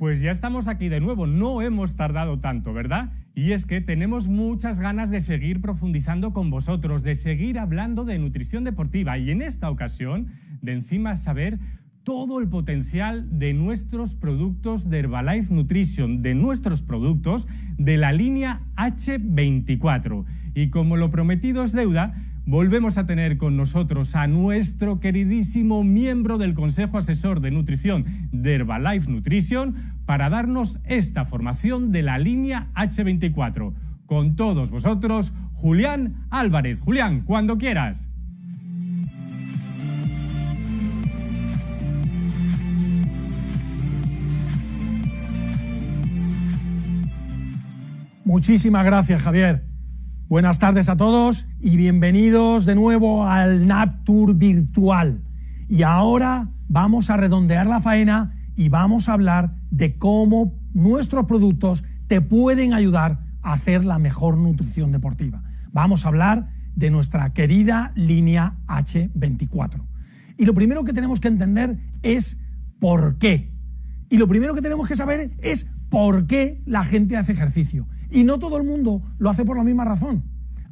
Pues ya estamos aquí de nuevo, no hemos tardado tanto, ¿verdad? Y es que tenemos muchas ganas de seguir profundizando con vosotros, de seguir hablando de nutrición deportiva y en esta ocasión de encima saber todo el potencial de nuestros productos de Herbalife Nutrition, de nuestros productos de la línea H24. Y como lo prometido es deuda, volvemos a tener con nosotros a nuestro queridísimo miembro del Consejo Asesor de Nutrición de Herbalife Nutrition para darnos esta formación de la línea H24. Con todos vosotros, Julián Álvarez. Julián, cuando quieras. Muchísimas gracias, Javier. Buenas tardes a todos y bienvenidos de nuevo al NAPTour virtual. Y ahora vamos a redondear la faena y vamos a hablar de cómo nuestros productos te pueden ayudar a hacer la mejor nutrición deportiva. Vamos a hablar de nuestra querida línea H24. Y lo primero que tenemos que entender es por qué. Y lo primero que tenemos que saber es por qué la gente hace ejercicio. Y no todo el mundo lo hace por la misma razón.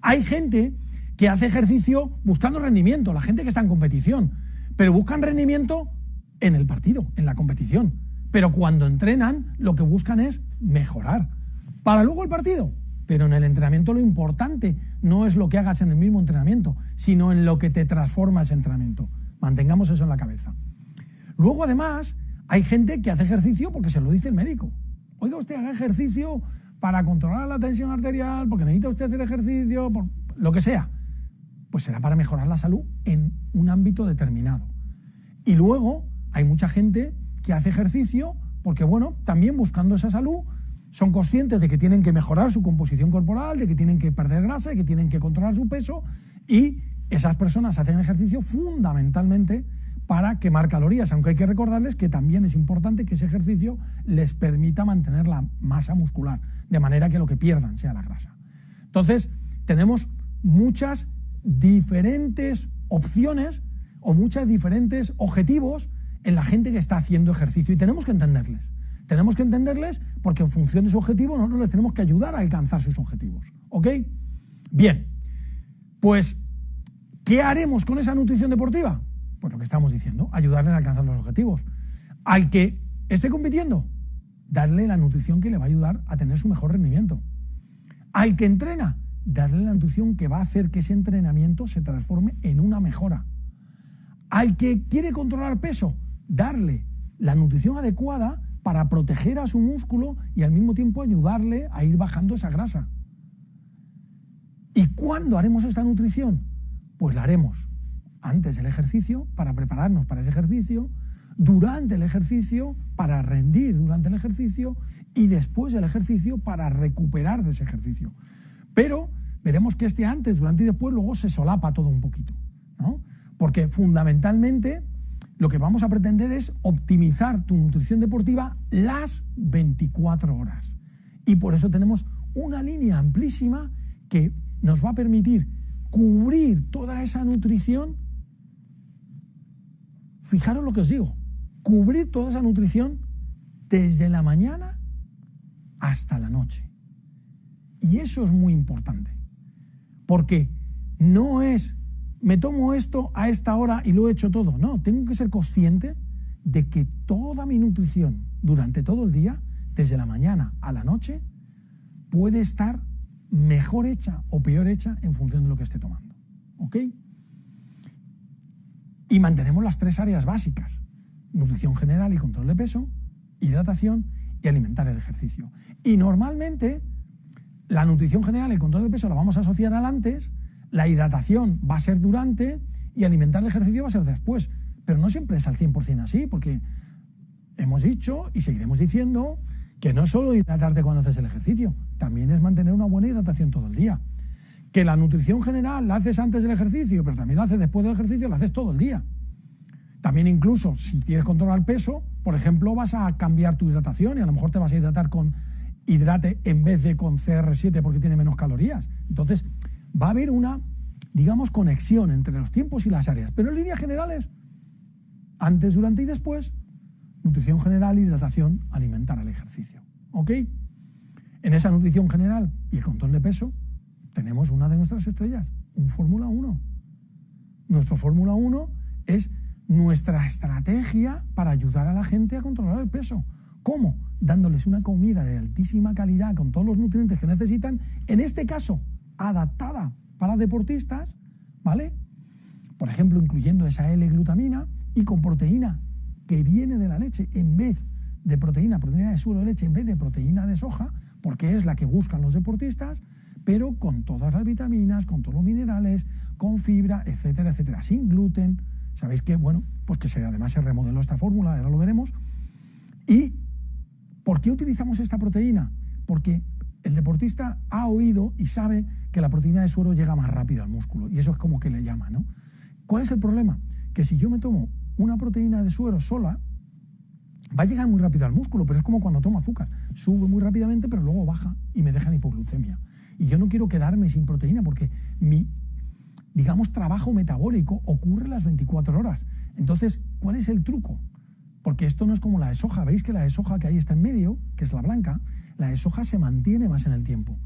Hay gente que hace ejercicio buscando rendimiento, la gente que está en competición, pero buscan rendimiento en el partido, en la competición. Pero cuando entrenan, lo que buscan es mejorar. Para luego el partido. Pero en el entrenamiento lo importante no es lo que hagas en el mismo entrenamiento, sino en lo que te transforma ese entrenamiento. Mantengamos eso en la cabeza. Luego, además, hay gente que hace ejercicio porque se lo dice el médico. Oiga, usted haga ejercicio para controlar la tensión arterial, porque necesita usted hacer ejercicio, por lo que sea. Pues será para mejorar la salud en un ámbito determinado. Y luego hay mucha gente que hace ejercicio porque, bueno, también buscando esa salud, son conscientes de que tienen que mejorar su composición corporal, de que tienen que perder grasa, de que tienen que controlar su peso, y esas personas hacen ejercicio fundamentalmente para quemar calorías, aunque hay que recordarles que también es importante que ese ejercicio les permita mantener la masa muscular, de manera que lo que pierdan sea la grasa. Entonces, tenemos muchas diferentes opciones o muchos diferentes objetivos en la gente que está haciendo ejercicio y tenemos que entenderles. Tenemos que entenderles porque en función de su objetivo nosotros les tenemos que ayudar a alcanzar sus objetivos. ¿Ok? Bien, pues, ¿qué haremos con esa nutrición deportiva? Pues lo que estamos diciendo, ayudarles a alcanzar los objetivos. Al que esté compitiendo, darle la nutrición que le va a ayudar a tener su mejor rendimiento. Al que entrena, darle la nutrición que va a hacer que ese entrenamiento se transforme en una mejora. Al que quiere controlar peso, darle la nutrición adecuada para proteger a su músculo y al mismo tiempo ayudarle a ir bajando esa grasa. ¿Y cuándo haremos esta nutrición? Pues la haremos antes del ejercicio, para prepararnos para ese ejercicio, durante el ejercicio, para rendir durante el ejercicio, y después del ejercicio, para recuperar de ese ejercicio. Pero veremos que este antes, durante y después, luego se solapa todo un poquito, ¿no? Porque fundamentalmente lo que vamos a pretender es optimizar tu nutrición deportiva las 24 horas. Y por eso tenemos una línea amplísima que nos va a permitir cubrir toda esa nutrición. Fijaros lo que os digo, cubrir toda esa nutrición desde la mañana hasta la noche. Y eso es muy importante, porque no es, me tomo esto a esta hora y lo he hecho todo. No, tengo que ser consciente de que toda mi nutrición durante todo el día, desde la mañana a la noche, puede estar mejor hecha o peor hecha en función de lo que esté tomando. ¿Ok? Y mantenemos las 3 áreas básicas: nutrición general y control de peso, hidratación y alimentar el ejercicio. Y normalmente la nutrición general y el control de peso la vamos a asociar al antes, la hidratación va a ser durante y alimentar el ejercicio va a ser después. Pero no siempre es al 100% así, porque hemos dicho y seguiremos diciendo que no es solo hidratarte cuando haces el ejercicio, también es mantener una buena hidratación todo el día. Que la nutrición general la haces antes del ejercicio, pero también la haces después del ejercicio, la haces todo el día. También incluso si quieres controlar peso, por ejemplo, vas a cambiar tu hidratación y a lo mejor te vas a hidratar con Hidrate en vez de con CR7 porque tiene menos calorías. Entonces va a haber una, digamos, conexión entre los tiempos y las áreas. Pero en líneas generales, antes, durante y después, nutrición general, hidratación, alimentar al ejercicio. ¿Ok? En esa nutrición general y el control de peso tenemos una de nuestras estrellas, un Fórmula 1. Nuestro Fórmula 1 es nuestra estrategia para ayudar a la gente a controlar el peso. ¿Cómo? Dándoles una comida de altísima calidad con todos los nutrientes que necesitan, en este caso, adaptada para deportistas, ¿vale? Por ejemplo, incluyendo esa L-glutamina y con proteína que viene de la leche en vez de proteína de suero de leche en vez de proteína de soja, porque es la que buscan los deportistas, pero con todas las vitaminas, con todos los minerales, con fibra, etcétera, etcétera, sin gluten. Sabéis que, bueno, pues que además se remodeló esta fórmula, ahora lo veremos. ¿Y por qué utilizamos esta proteína? Porque el deportista ha oído y sabe que la proteína de suero llega más rápido al músculo, y eso es como que le llama, ¿no? ¿Cuál es el problema? Que si yo me tomo una proteína de suero sola, va a llegar muy rápido al músculo, pero es como cuando tomo azúcar. Sube muy rápidamente, pero luego baja y me deja en hipoglucemia. Y yo no quiero quedarme sin proteína porque mi, digamos, trabajo metabólico ocurre las 24 horas. Entonces, ¿cuál es el truco? Porque esto no es como la de soja. ¿Veis que la de soja que ahí está en medio, que es la blanca, la de soja se mantiene más en el tiempo?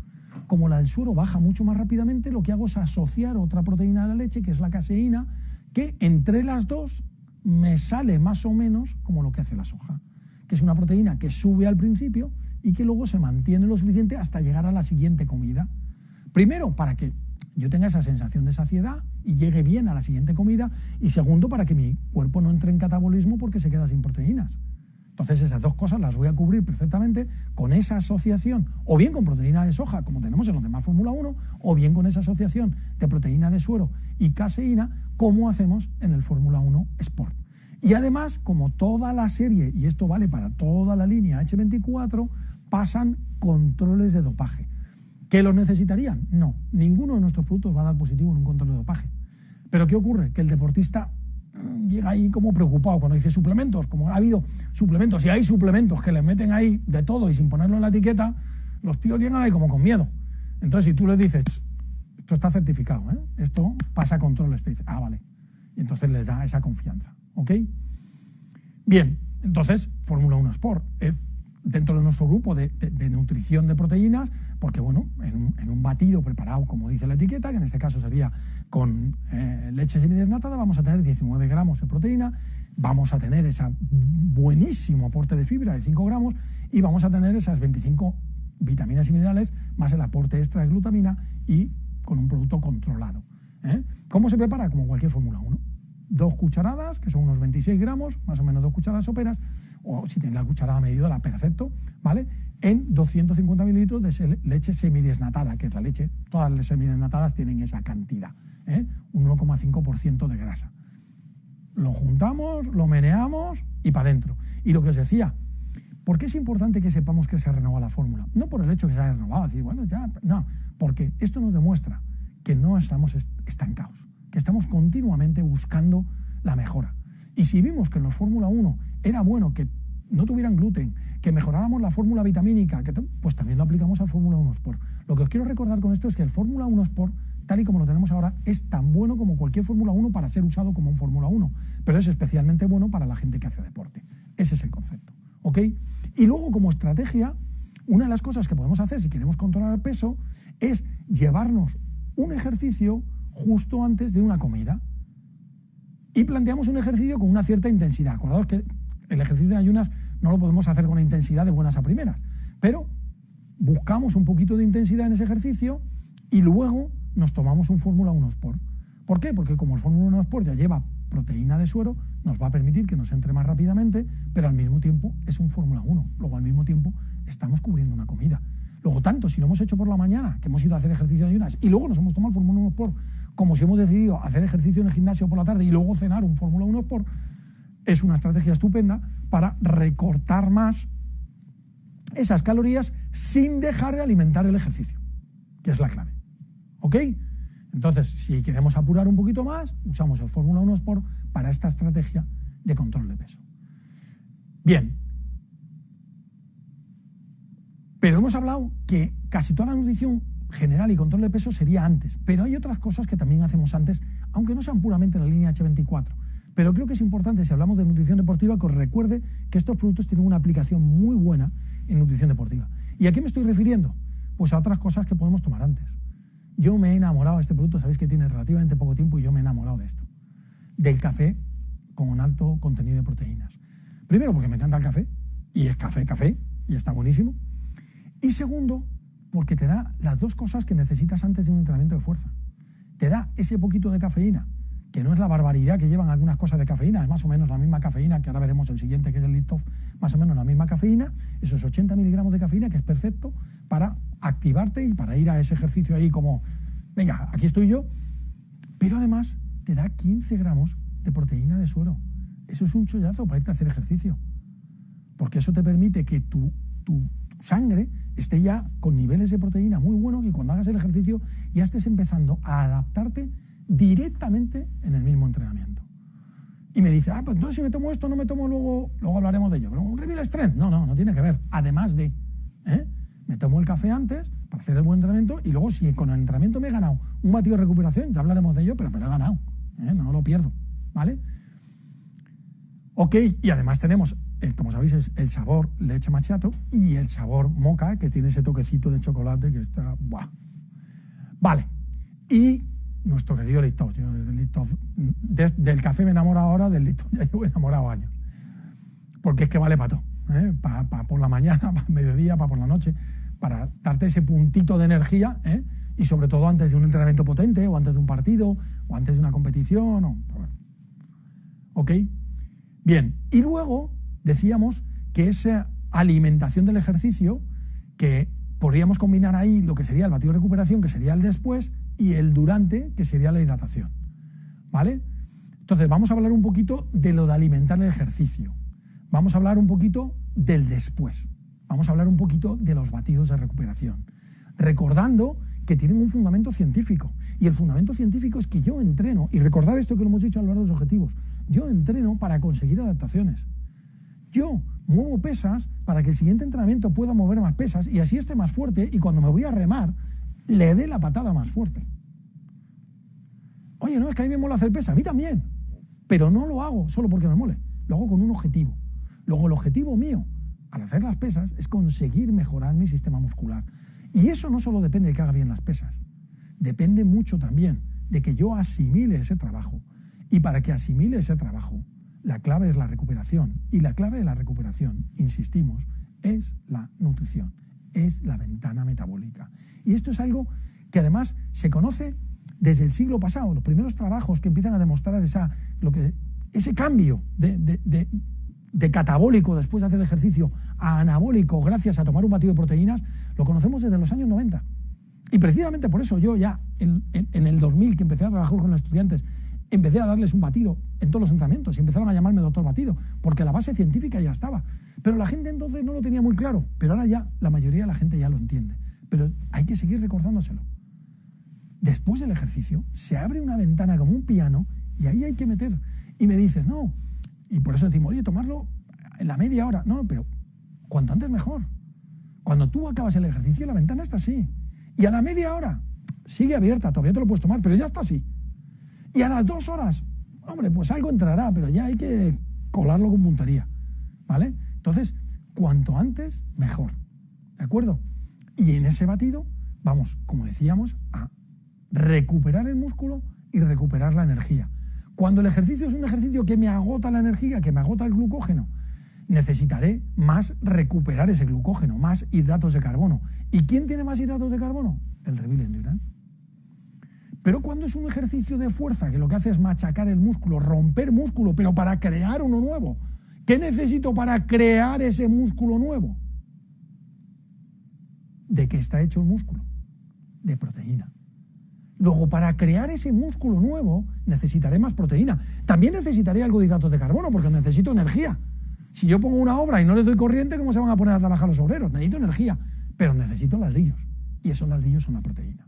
Como la del suero baja mucho más rápidamente, lo que hago es asociar otra proteína a la leche, que es la caseína, que entre las dos me sale más o menos como lo que hace la soja, que es una proteína que sube al principio y que luego se mantiene lo suficiente hasta llegar a la siguiente comida. Primero, para que yo tenga esa sensación de saciedad y llegue bien a la siguiente comida, y segundo, para que mi cuerpo no entre en catabolismo porque se queda sin proteínas. Entonces esas dos cosas las voy a cubrir perfectamente con esa asociación, o bien con proteína de soja, como tenemos en los demás Fórmula 1, o bien con esa asociación de proteína de suero y caseína, como hacemos en el Fórmula 1 Sport. Y además, como toda la serie, y esto vale para toda la línea H24, pasan controles de dopaje. ¿Que los necesitarían? No, ninguno de nuestros productos va a dar positivo en un control de dopaje. ¿Pero qué ocurre? Que el deportista llega ahí como preocupado cuando dice suplementos, como ha habido suplementos, y hay suplementos que les meten ahí de todo y sin ponerlo en la etiqueta, los tíos llegan ahí como con miedo. Entonces, si tú les dices, esto está certificado, esto pasa controles, te dice, ah, vale. Y entonces les da esa confianza, ¿ok? Bien, entonces, Fórmula 1 Sport, dentro de nuestro grupo de nutrición de proteínas, porque bueno, en un batido preparado, como dice la etiqueta, que en este caso sería con leche semidesnatada, vamos a tener 19 gramos de proteína, vamos a tener ese buenísimo aporte de fibra de 5 gramos y vamos a tener esas 25 vitaminas y minerales más el aporte extra de glutamina y con un producto controlado. ¿Cómo se prepara? Como cualquier Fórmula 1. 2 cucharadas, que son unos 26 gramos, más o menos 2 cucharadas soperas, o si tienes la cucharada medidora, perfecto, ¿vale? En 250 mililitros de leche semidesnatada, que es la leche, todas las semidesnatadas tienen esa cantidad, un 1,5% de grasa. Lo juntamos, lo meneamos y para adentro. Y lo que os decía, ¿por qué es importante que sepamos que se renueva la fórmula? No por el hecho de que se haya renovado, decir, bueno, ya, no, porque esto nos demuestra que no estamos estancados, que estamos continuamente buscando la mejora. Y si vimos que en los Fórmula 1 era bueno que no tuvieran gluten, que mejoráramos la fórmula vitamínica, pues también lo aplicamos al Fórmula 1 Sport. Lo que os quiero recordar con esto es que el Fórmula 1 Sport, tal y como lo tenemos ahora, es tan bueno como cualquier Fórmula 1 para ser usado como un Fórmula 1, pero es especialmente bueno para la gente que hace deporte. Ese es el concepto, ¿ok? Y luego, como estrategia, una de las cosas que podemos hacer si queremos controlar el peso es llevarnos un ejercicio justo antes de una comida. Y planteamos un ejercicio con una cierta intensidad. Acordaos que el ejercicio de ayunas no lo podemos hacer con una intensidad de buenas a primeras, pero buscamos un poquito de intensidad en ese ejercicio y luego nos tomamos un Fórmula 1 Sport. ¿Por qué? Porque como el Fórmula 1 Sport ya lleva proteína de suero, nos va a permitir que nos entre más rápidamente, pero al mismo tiempo es un Fórmula 1. Luego al mismo tiempo estamos cubriendo una comida. Luego tanto, si lo hemos hecho por la mañana, que hemos ido a hacer ejercicio de ayunas, y luego nos hemos tomado el Fórmula 1 Sport, como si hemos decidido hacer ejercicio en el gimnasio por la tarde y luego cenar un Fórmula 1 Sport, es una estrategia estupenda para recortar más esas calorías sin dejar de alimentar el ejercicio, que es la clave. ¿Ok? Entonces, si queremos apurar un poquito más, usamos el Fórmula 1 Sport para esta estrategia de control de peso. Bien. Pero hemos hablado que casi toda la nutrición general y control de peso sería antes, pero hay otras cosas que también hacemos antes, aunque no sean puramente en la línea H24. Pero creo que es importante, si hablamos de nutrición deportiva, que os recuerde que estos productos tienen una aplicación muy buena en nutrición deportiva. ¿Y a qué me estoy refiriendo? Pues a otras cosas que podemos tomar antes. Yo me he enamorado de este producto, sabéis que tiene relativamente poco tiempo y yo me he enamorado de esto. Del café con un alto contenido de proteínas. Primero, porque me encanta el café, y es café, y está buenísimo. Y segundo, porque te da las dos cosas que necesitas antes de un entrenamiento de fuerza. Te da ese poquito de cafeína, que no es la barbaridad que llevan algunas cosas de cafeína, es más o menos la misma cafeína, que ahora veremos el siguiente, que es el Liftoff, más o menos la misma cafeína, esos 80 miligramos de cafeína, que es perfecto para activarte y para ir a ese ejercicio ahí como, venga, aquí estoy yo, pero además te da 15 gramos de proteína de suero. Eso es un chollazo para irte a hacer ejercicio, porque eso te permite que tu sangre esté ya con niveles de proteína muy buenos y cuando hagas el ejercicio ya estés empezando a adaptarte directamente en el mismo entrenamiento. Y me dice, pues entonces si me tomo esto, no me tomo luego hablaremos de ello. Pero un Reveal Strength, no tiene que ver. Además de, me tomo el café antes para hacer el buen entrenamiento y luego si con el entrenamiento me he ganado un batido de recuperación, ya hablaremos de ello, pero me lo he ganado, no lo pierdo, ¿vale? Ok, y además tenemos, como sabéis, es el sabor leche macchiato y el sabor mocha, que tiene ese toquecito de chocolate que está, ¡buah! Vale, y nuestro querido Liftoff. Yo del Liftoff, del café me enamoro ahora, del Liftoff ya llevo enamorado años. Porque es que vale para todo, para por la mañana, para mediodía, para por la noche, para darte ese puntito de energía, y sobre todo antes de un entrenamiento potente, o antes de un partido, o antes de una competición. ¿Ok? Bien, y luego decíamos que esa alimentación del ejercicio, que podríamos combinar ahí lo que sería el batido de recuperación, que sería el después, y el durante, que sería la hidratación, ¿vale? Entonces vamos a hablar un poquito de lo de alimentar el ejercicio, vamos a hablar un poquito del después, vamos a hablar un poquito de los batidos de recuperación, recordando que tienen un fundamento científico, y el fundamento científico es que yo entreno, y recordar esto que lo hemos dicho a lo largo de los objetivos, yo entreno para conseguir adaptaciones, yo muevo pesas para que el siguiente entrenamiento pueda mover más pesas y así esté más fuerte y cuando me voy a remar le dé la patada más fuerte. Oye, no, es que a mí me mola hacer pesa, a mí también, pero no lo hago solo porque me mole, lo hago con un objetivo. Luego el objetivo mío al hacer las pesas es conseguir mejorar mi sistema muscular. Y eso no solo depende de que haga bien las pesas, depende mucho también de que yo asimile ese trabajo. Y para que asimile ese trabajo, la clave es la recuperación. Y la clave de la recuperación, insistimos, es la nutrición, es la ventana metabólica. Y esto es algo que además se conoce desde el siglo pasado. Los primeros trabajos que empiezan a demostrar ese cambio de catabólico después de hacer el ejercicio a anabólico gracias a tomar un batido de proteínas, lo conocemos desde los años 90. Y precisamente por eso yo ya en el 2000, que empecé a trabajar con los estudiantes, empecé a darles un batido en todos los entrenamientos y empezaron a llamarme doctor batido, porque la base científica ya estaba. Pero la gente entonces no lo tenía muy claro, pero ahora ya la mayoría de la gente ya lo entiende. Pero hay que seguir recordándoselo. Después del ejercicio se abre una ventana como un piano y ahí hay que meter. Y me dices, no, y por eso decimos, oye, tomarlo en la media hora. No, pero cuanto antes mejor. Cuando tú acabas el ejercicio la ventana está así. Y a la media hora sigue abierta, todavía te lo puedes tomar, pero ya está así. Y a las 2 horas, hombre, pues algo entrará, pero ya hay que colarlo con puntería, ¿vale? Entonces, cuanto antes, mejor, ¿de acuerdo? Y en ese batido vamos, como decíamos, a recuperar el músculo y recuperar la energía. Cuando el ejercicio es un ejercicio que me agota la energía, que me agota el glucógeno, necesitaré más recuperar ese glucógeno, más hidratos de carbono. ¿Y quién tiene más hidratos de carbono? El Reveal Endurance. Pero cuando es un ejercicio de fuerza, que lo que hace es machacar el músculo, romper músculo, pero para crear uno nuevo, ¿qué necesito para crear ese músculo nuevo? ¿De qué está hecho el músculo? De proteína. Luego, para crear ese músculo nuevo, necesitaré más proteína. También necesitaré algo de hidratos de carbono, porque necesito energía. Si yo pongo una obra y no les doy corriente, ¿cómo se van a poner a trabajar los obreros? Necesito energía, pero necesito ladrillos. Y esos ladrillos son la proteína.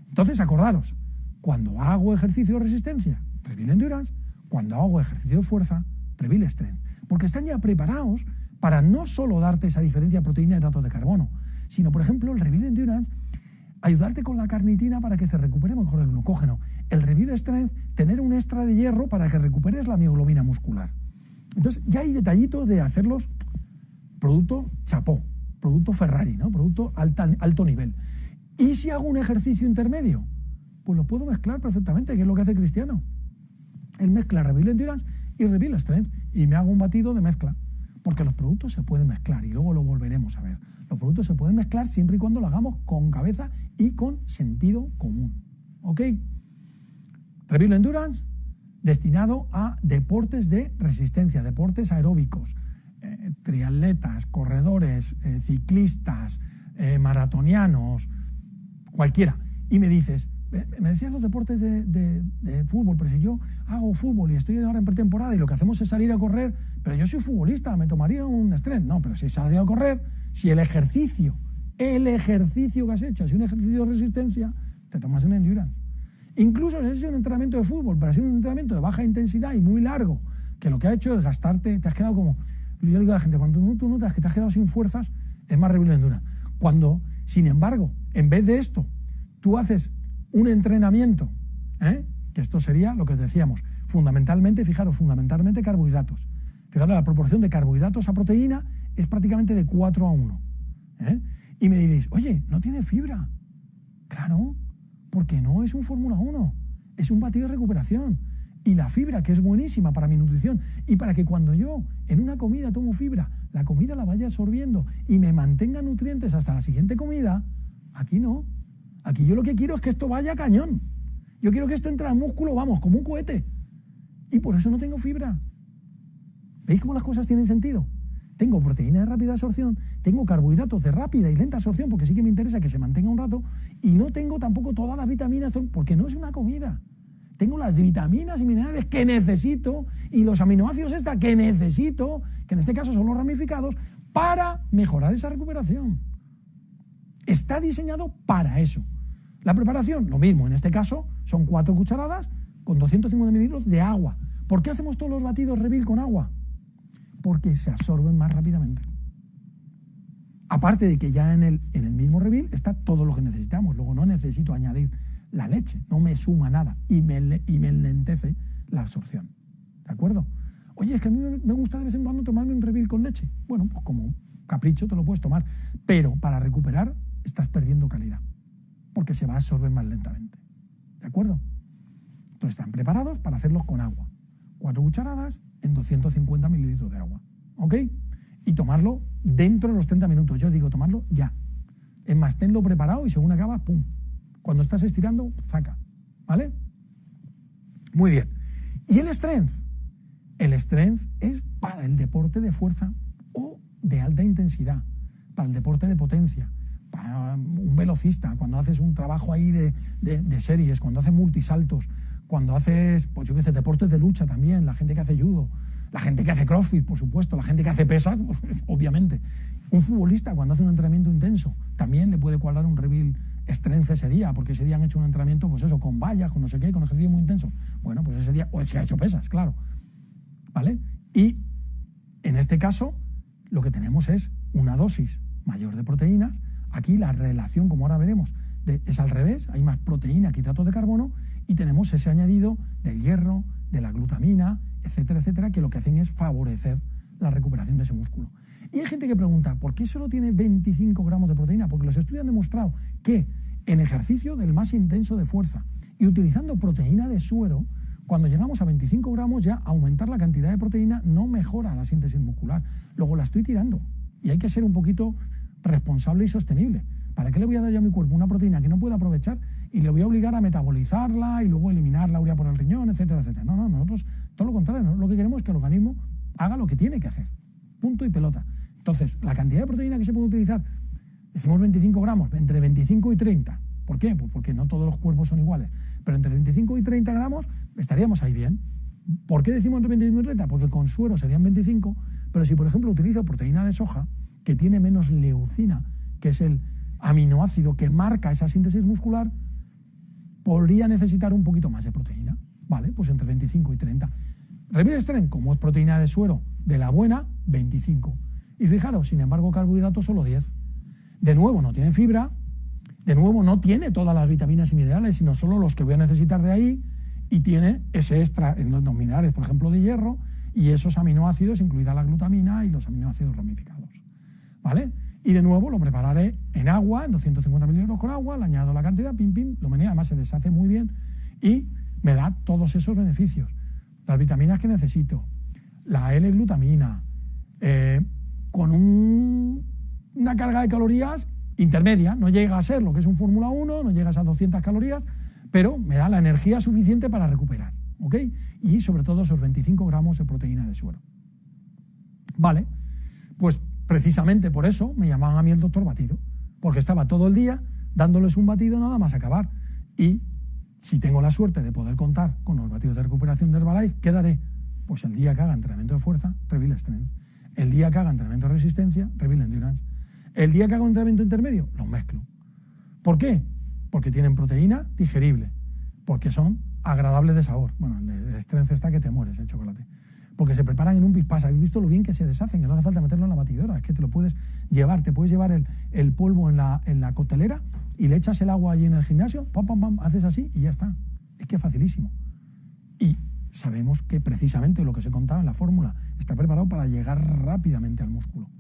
Entonces, acordaros, cuando hago ejercicio de resistencia, Reveal Endurance, cuando hago ejercicio de fuerza, Reveal Strength. Porque están ya preparados para no solo darte esa diferencia de proteína y hidratos de carbono, sino, por ejemplo, el Reveal Endurance, ayudarte con la carnitina para que se recupere mejor el glucógeno. El Reveal Strength, tener un extra de hierro para que recuperes la mioglobina muscular. Entonces, ya hay detallitos de hacerlos producto chapó, producto Ferrari, ¿no? Producto alto nivel. ¿Y si hago un ejercicio intermedio? Pues lo puedo mezclar perfectamente, que es lo que hace Cristiano. Él mezcla Reveal Endurance y Reveal Strength y me hago un batido de mezcla. Porque los productos se pueden mezclar y luego lo volveremos a ver. Los productos se pueden mezclar siempre y cuando lo hagamos con cabeza y con sentido común. ¿Ok? Reveal Endurance destinado a deportes de resistencia, deportes aeróbicos, triatletas, corredores, ciclistas, maratonianos, cualquiera. Y me dices, me decías los deportes de fútbol, pero si yo hago fútbol y estoy ahora en pretemporada y lo que hacemos es salir a correr, pero yo soy futbolista, me tomaría un strength. No, pero si sales a correr, si el ejercicio que has hecho es un ejercicio de resistencia, te tomas un endurance. Incluso si es un entrenamiento de fútbol, pero ha sido un entrenamiento de baja intensidad y muy largo, que lo que ha hecho es gastarte, te has quedado como... Yo le digo a la gente, cuando tú notas que te has quedado sin fuerzas, es más Reveal Endurance. Cuando, sin embargo, en vez de esto, tú haces un entrenamiento, que esto sería lo que os decíamos, fundamentalmente carbohidratos. Fijaros, la proporción de carbohidratos a proteína es prácticamente de 4:1. Y me diréis, oye, ¿no tiene fibra? Claro, porque no es un Fórmula 1, es un batido de recuperación. Y la fibra, que es buenísima para mi nutrición, y para que cuando yo en una comida tomo fibra, la comida la vaya absorbiendo y me mantenga nutrientes hasta la siguiente comida, aquí no. Aquí yo lo que quiero es que esto vaya a cañón. Yo quiero que esto entre al músculo, vamos, como un cohete. Y por eso no tengo fibra. ¿Veis cómo las cosas tienen sentido? Tengo proteína de rápida absorción, tengo carbohidratos de rápida y lenta absorción, porque sí que me interesa que se mantenga un rato, y no tengo tampoco todas las vitaminas, porque no es una comida. Tengo las vitaminas y minerales que necesito y los aminoácidos que necesito, que en este caso son los ramificados, para mejorar esa recuperación. Está diseñado para eso. La preparación, lo mismo, en este caso son 4 cucharadas con 250 mililitros de agua. ¿Por qué hacemos todos los batidos Reveal con agua? Porque se absorben más rápidamente. Aparte de que ya en el mismo Reveal está todo lo que necesitamos, luego no necesito añadir la leche, no me suma nada y me enlentece la absorción. ¿De acuerdo? Oye, es que a mí me gusta de vez en cuando tomarme un Reveal con leche. Bueno, pues como capricho te lo puedes tomar, pero para recuperar estás perdiendo calidad, porque se va a absorber más lentamente. ¿De acuerdo? Entonces están preparados para hacerlos con agua. 4 cucharadas en 250 mililitros de agua. ¿Ok? Y tomarlo dentro de los 30 minutos. Yo digo, tomarlo ya. Es más, tenlo preparado y según acabas, ¡pum! Cuando estás estirando, saca. ¿Vale? Muy bien. ¿Y el strength? El strength es para el deporte de fuerza o de alta intensidad, para el deporte de potencia, para un velocista, cuando haces un trabajo ahí de series, cuando haces multisaltos, cuando haces, pues yo qué sé, deportes de lucha también, la gente que hace judo, la gente que hace crossfit, por supuesto, la gente que hace pesas, pues, obviamente. Un futbolista cuando hace un entrenamiento intenso también le puede cuadrar un Reveal Strength ese día, porque ese día han hecho un entrenamiento, pues eso, con vallas, con no sé qué, con ejercicios muy intensos. Bueno, pues ese día, o se ha hecho pesas, claro. ¿Vale? Y en este caso, lo que tenemos es una dosis mayor de proteínas. Aquí la relación, como ahora veremos, es al revés, hay más proteína que hidratos de carbono y tenemos ese añadido del hierro, de la glutamina, etcétera, etcétera, que lo que hacen es favorecer la recuperación de ese músculo. Y hay gente que pregunta, ¿por qué solo tiene 25 gramos de proteína? Porque los estudios han demostrado que en ejercicio del más intenso de fuerza y utilizando proteína de suero, cuando llegamos a 25 gramos ya aumentar la cantidad de proteína no mejora la síntesis muscular. Luego la estoy tirando y hay que ser un poquito responsable y sostenible. ¿Para qué le voy a dar yo a mi cuerpo una proteína que no puede aprovechar y le voy a obligar a metabolizarla y luego eliminar la urea por el riñón, etcétera, etcétera? No, nosotros todo lo contrario, ¿no? Lo que queremos es que el organismo haga lo que tiene que hacer. Punto y pelota. Entonces, la cantidad de proteína que se puede utilizar, decimos 25 gramos, entre 25 y 30. ¿Por qué? Pues porque no todos los cuerpos son iguales. Pero entre 25 y 30 gramos estaríamos ahí bien. ¿Por qué decimos entre 25 y 30? Porque con suero serían 25, pero si por ejemplo utilizo proteína de soja, que tiene menos leucina, que es el aminoácido que marca esa síntesis muscular, podría necesitar un poquito más de proteína. Vale, pues entre 25 y 30. Reveal Strength, como es proteína de suero de la buena, 25. Y fijaros, sin embargo, carbohidratos solo 10. De nuevo, no tiene fibra De nuevo, no tiene todas las vitaminas y minerales, sino solo los que voy a necesitar de ahí, y tiene ese extra en los minerales, por ejemplo, de hierro, y esos aminoácidos, incluida la glutamina y los aminoácidos ramificados, ¿vale? Y de nuevo lo prepararé en agua, en 250 mililitros con agua, le añado la cantidad, pim, pim, lo meneo, además se deshace muy bien y me da todos esos beneficios. Las vitaminas que necesito, la L-glutamina, con una carga de calorías intermedia, no llega a ser lo que es un Fórmula 1, no llega a esas 200 calorías, pero me da la energía suficiente para recuperar, ¿ok? Y sobre todo esos 25 gramos de proteína de suero. Vale, pues precisamente por eso me llamaban a mí el doctor batido, porque estaba todo el día dándoles un batido nada más acabar. Y si tengo la suerte de poder contar con los batidos de recuperación de Herbalife, ¿qué daré? Pues el día que haga entrenamiento de fuerza, Reveal Strength. El día que haga entrenamiento de resistencia, Reveal Endurance. El día que haga un entrenamiento intermedio, los mezclo. ¿Por qué? Porque tienen proteína digerible, porque son agradables de sabor. Bueno, el de Strength está que te mueres, el chocolate. Porque se preparan en un pispás. ¿Habéis visto lo bien que se deshacen? Que no hace falta meterlo en la batidora, es que te lo puedes llevar. Te puedes llevar el polvo en la coctelera y le echas el agua allí en el gimnasio, pam, pam, pam, haces así y ya está. Es que es facilísimo. Y sabemos que precisamente lo que os he contado en la fórmula está preparado para llegar rápidamente al músculo,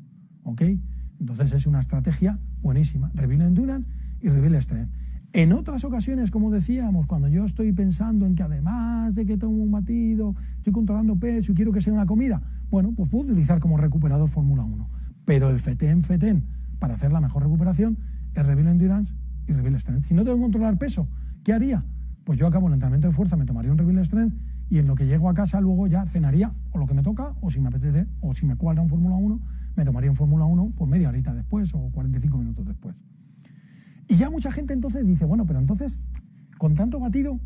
¿ok? Entonces es una estrategia buenísima. Reveal Endurance y Reveal Strength. En otras ocasiones, como decíamos, cuando yo estoy pensando en que además de que tomo un batido, estoy controlando peso y quiero que sea una comida, bueno, pues puedo utilizar como recuperador Fórmula 1. Pero el FETEN, para hacer la mejor recuperación, es Reveal Endurance y Reveal Strength. Si no tengo que controlar peso, ¿qué haría? Pues yo acabo el entrenamiento de fuerza, me tomaría un Reveal Strength y en lo que llego a casa luego ya cenaría o lo que me toca, o si me apetece, o si me cuadra un Fórmula 1, me tomaría un Fórmula 1 pues media horita después o 45 minutos después. Y ya mucha gente entonces dice, bueno, pero entonces, con tanto batido,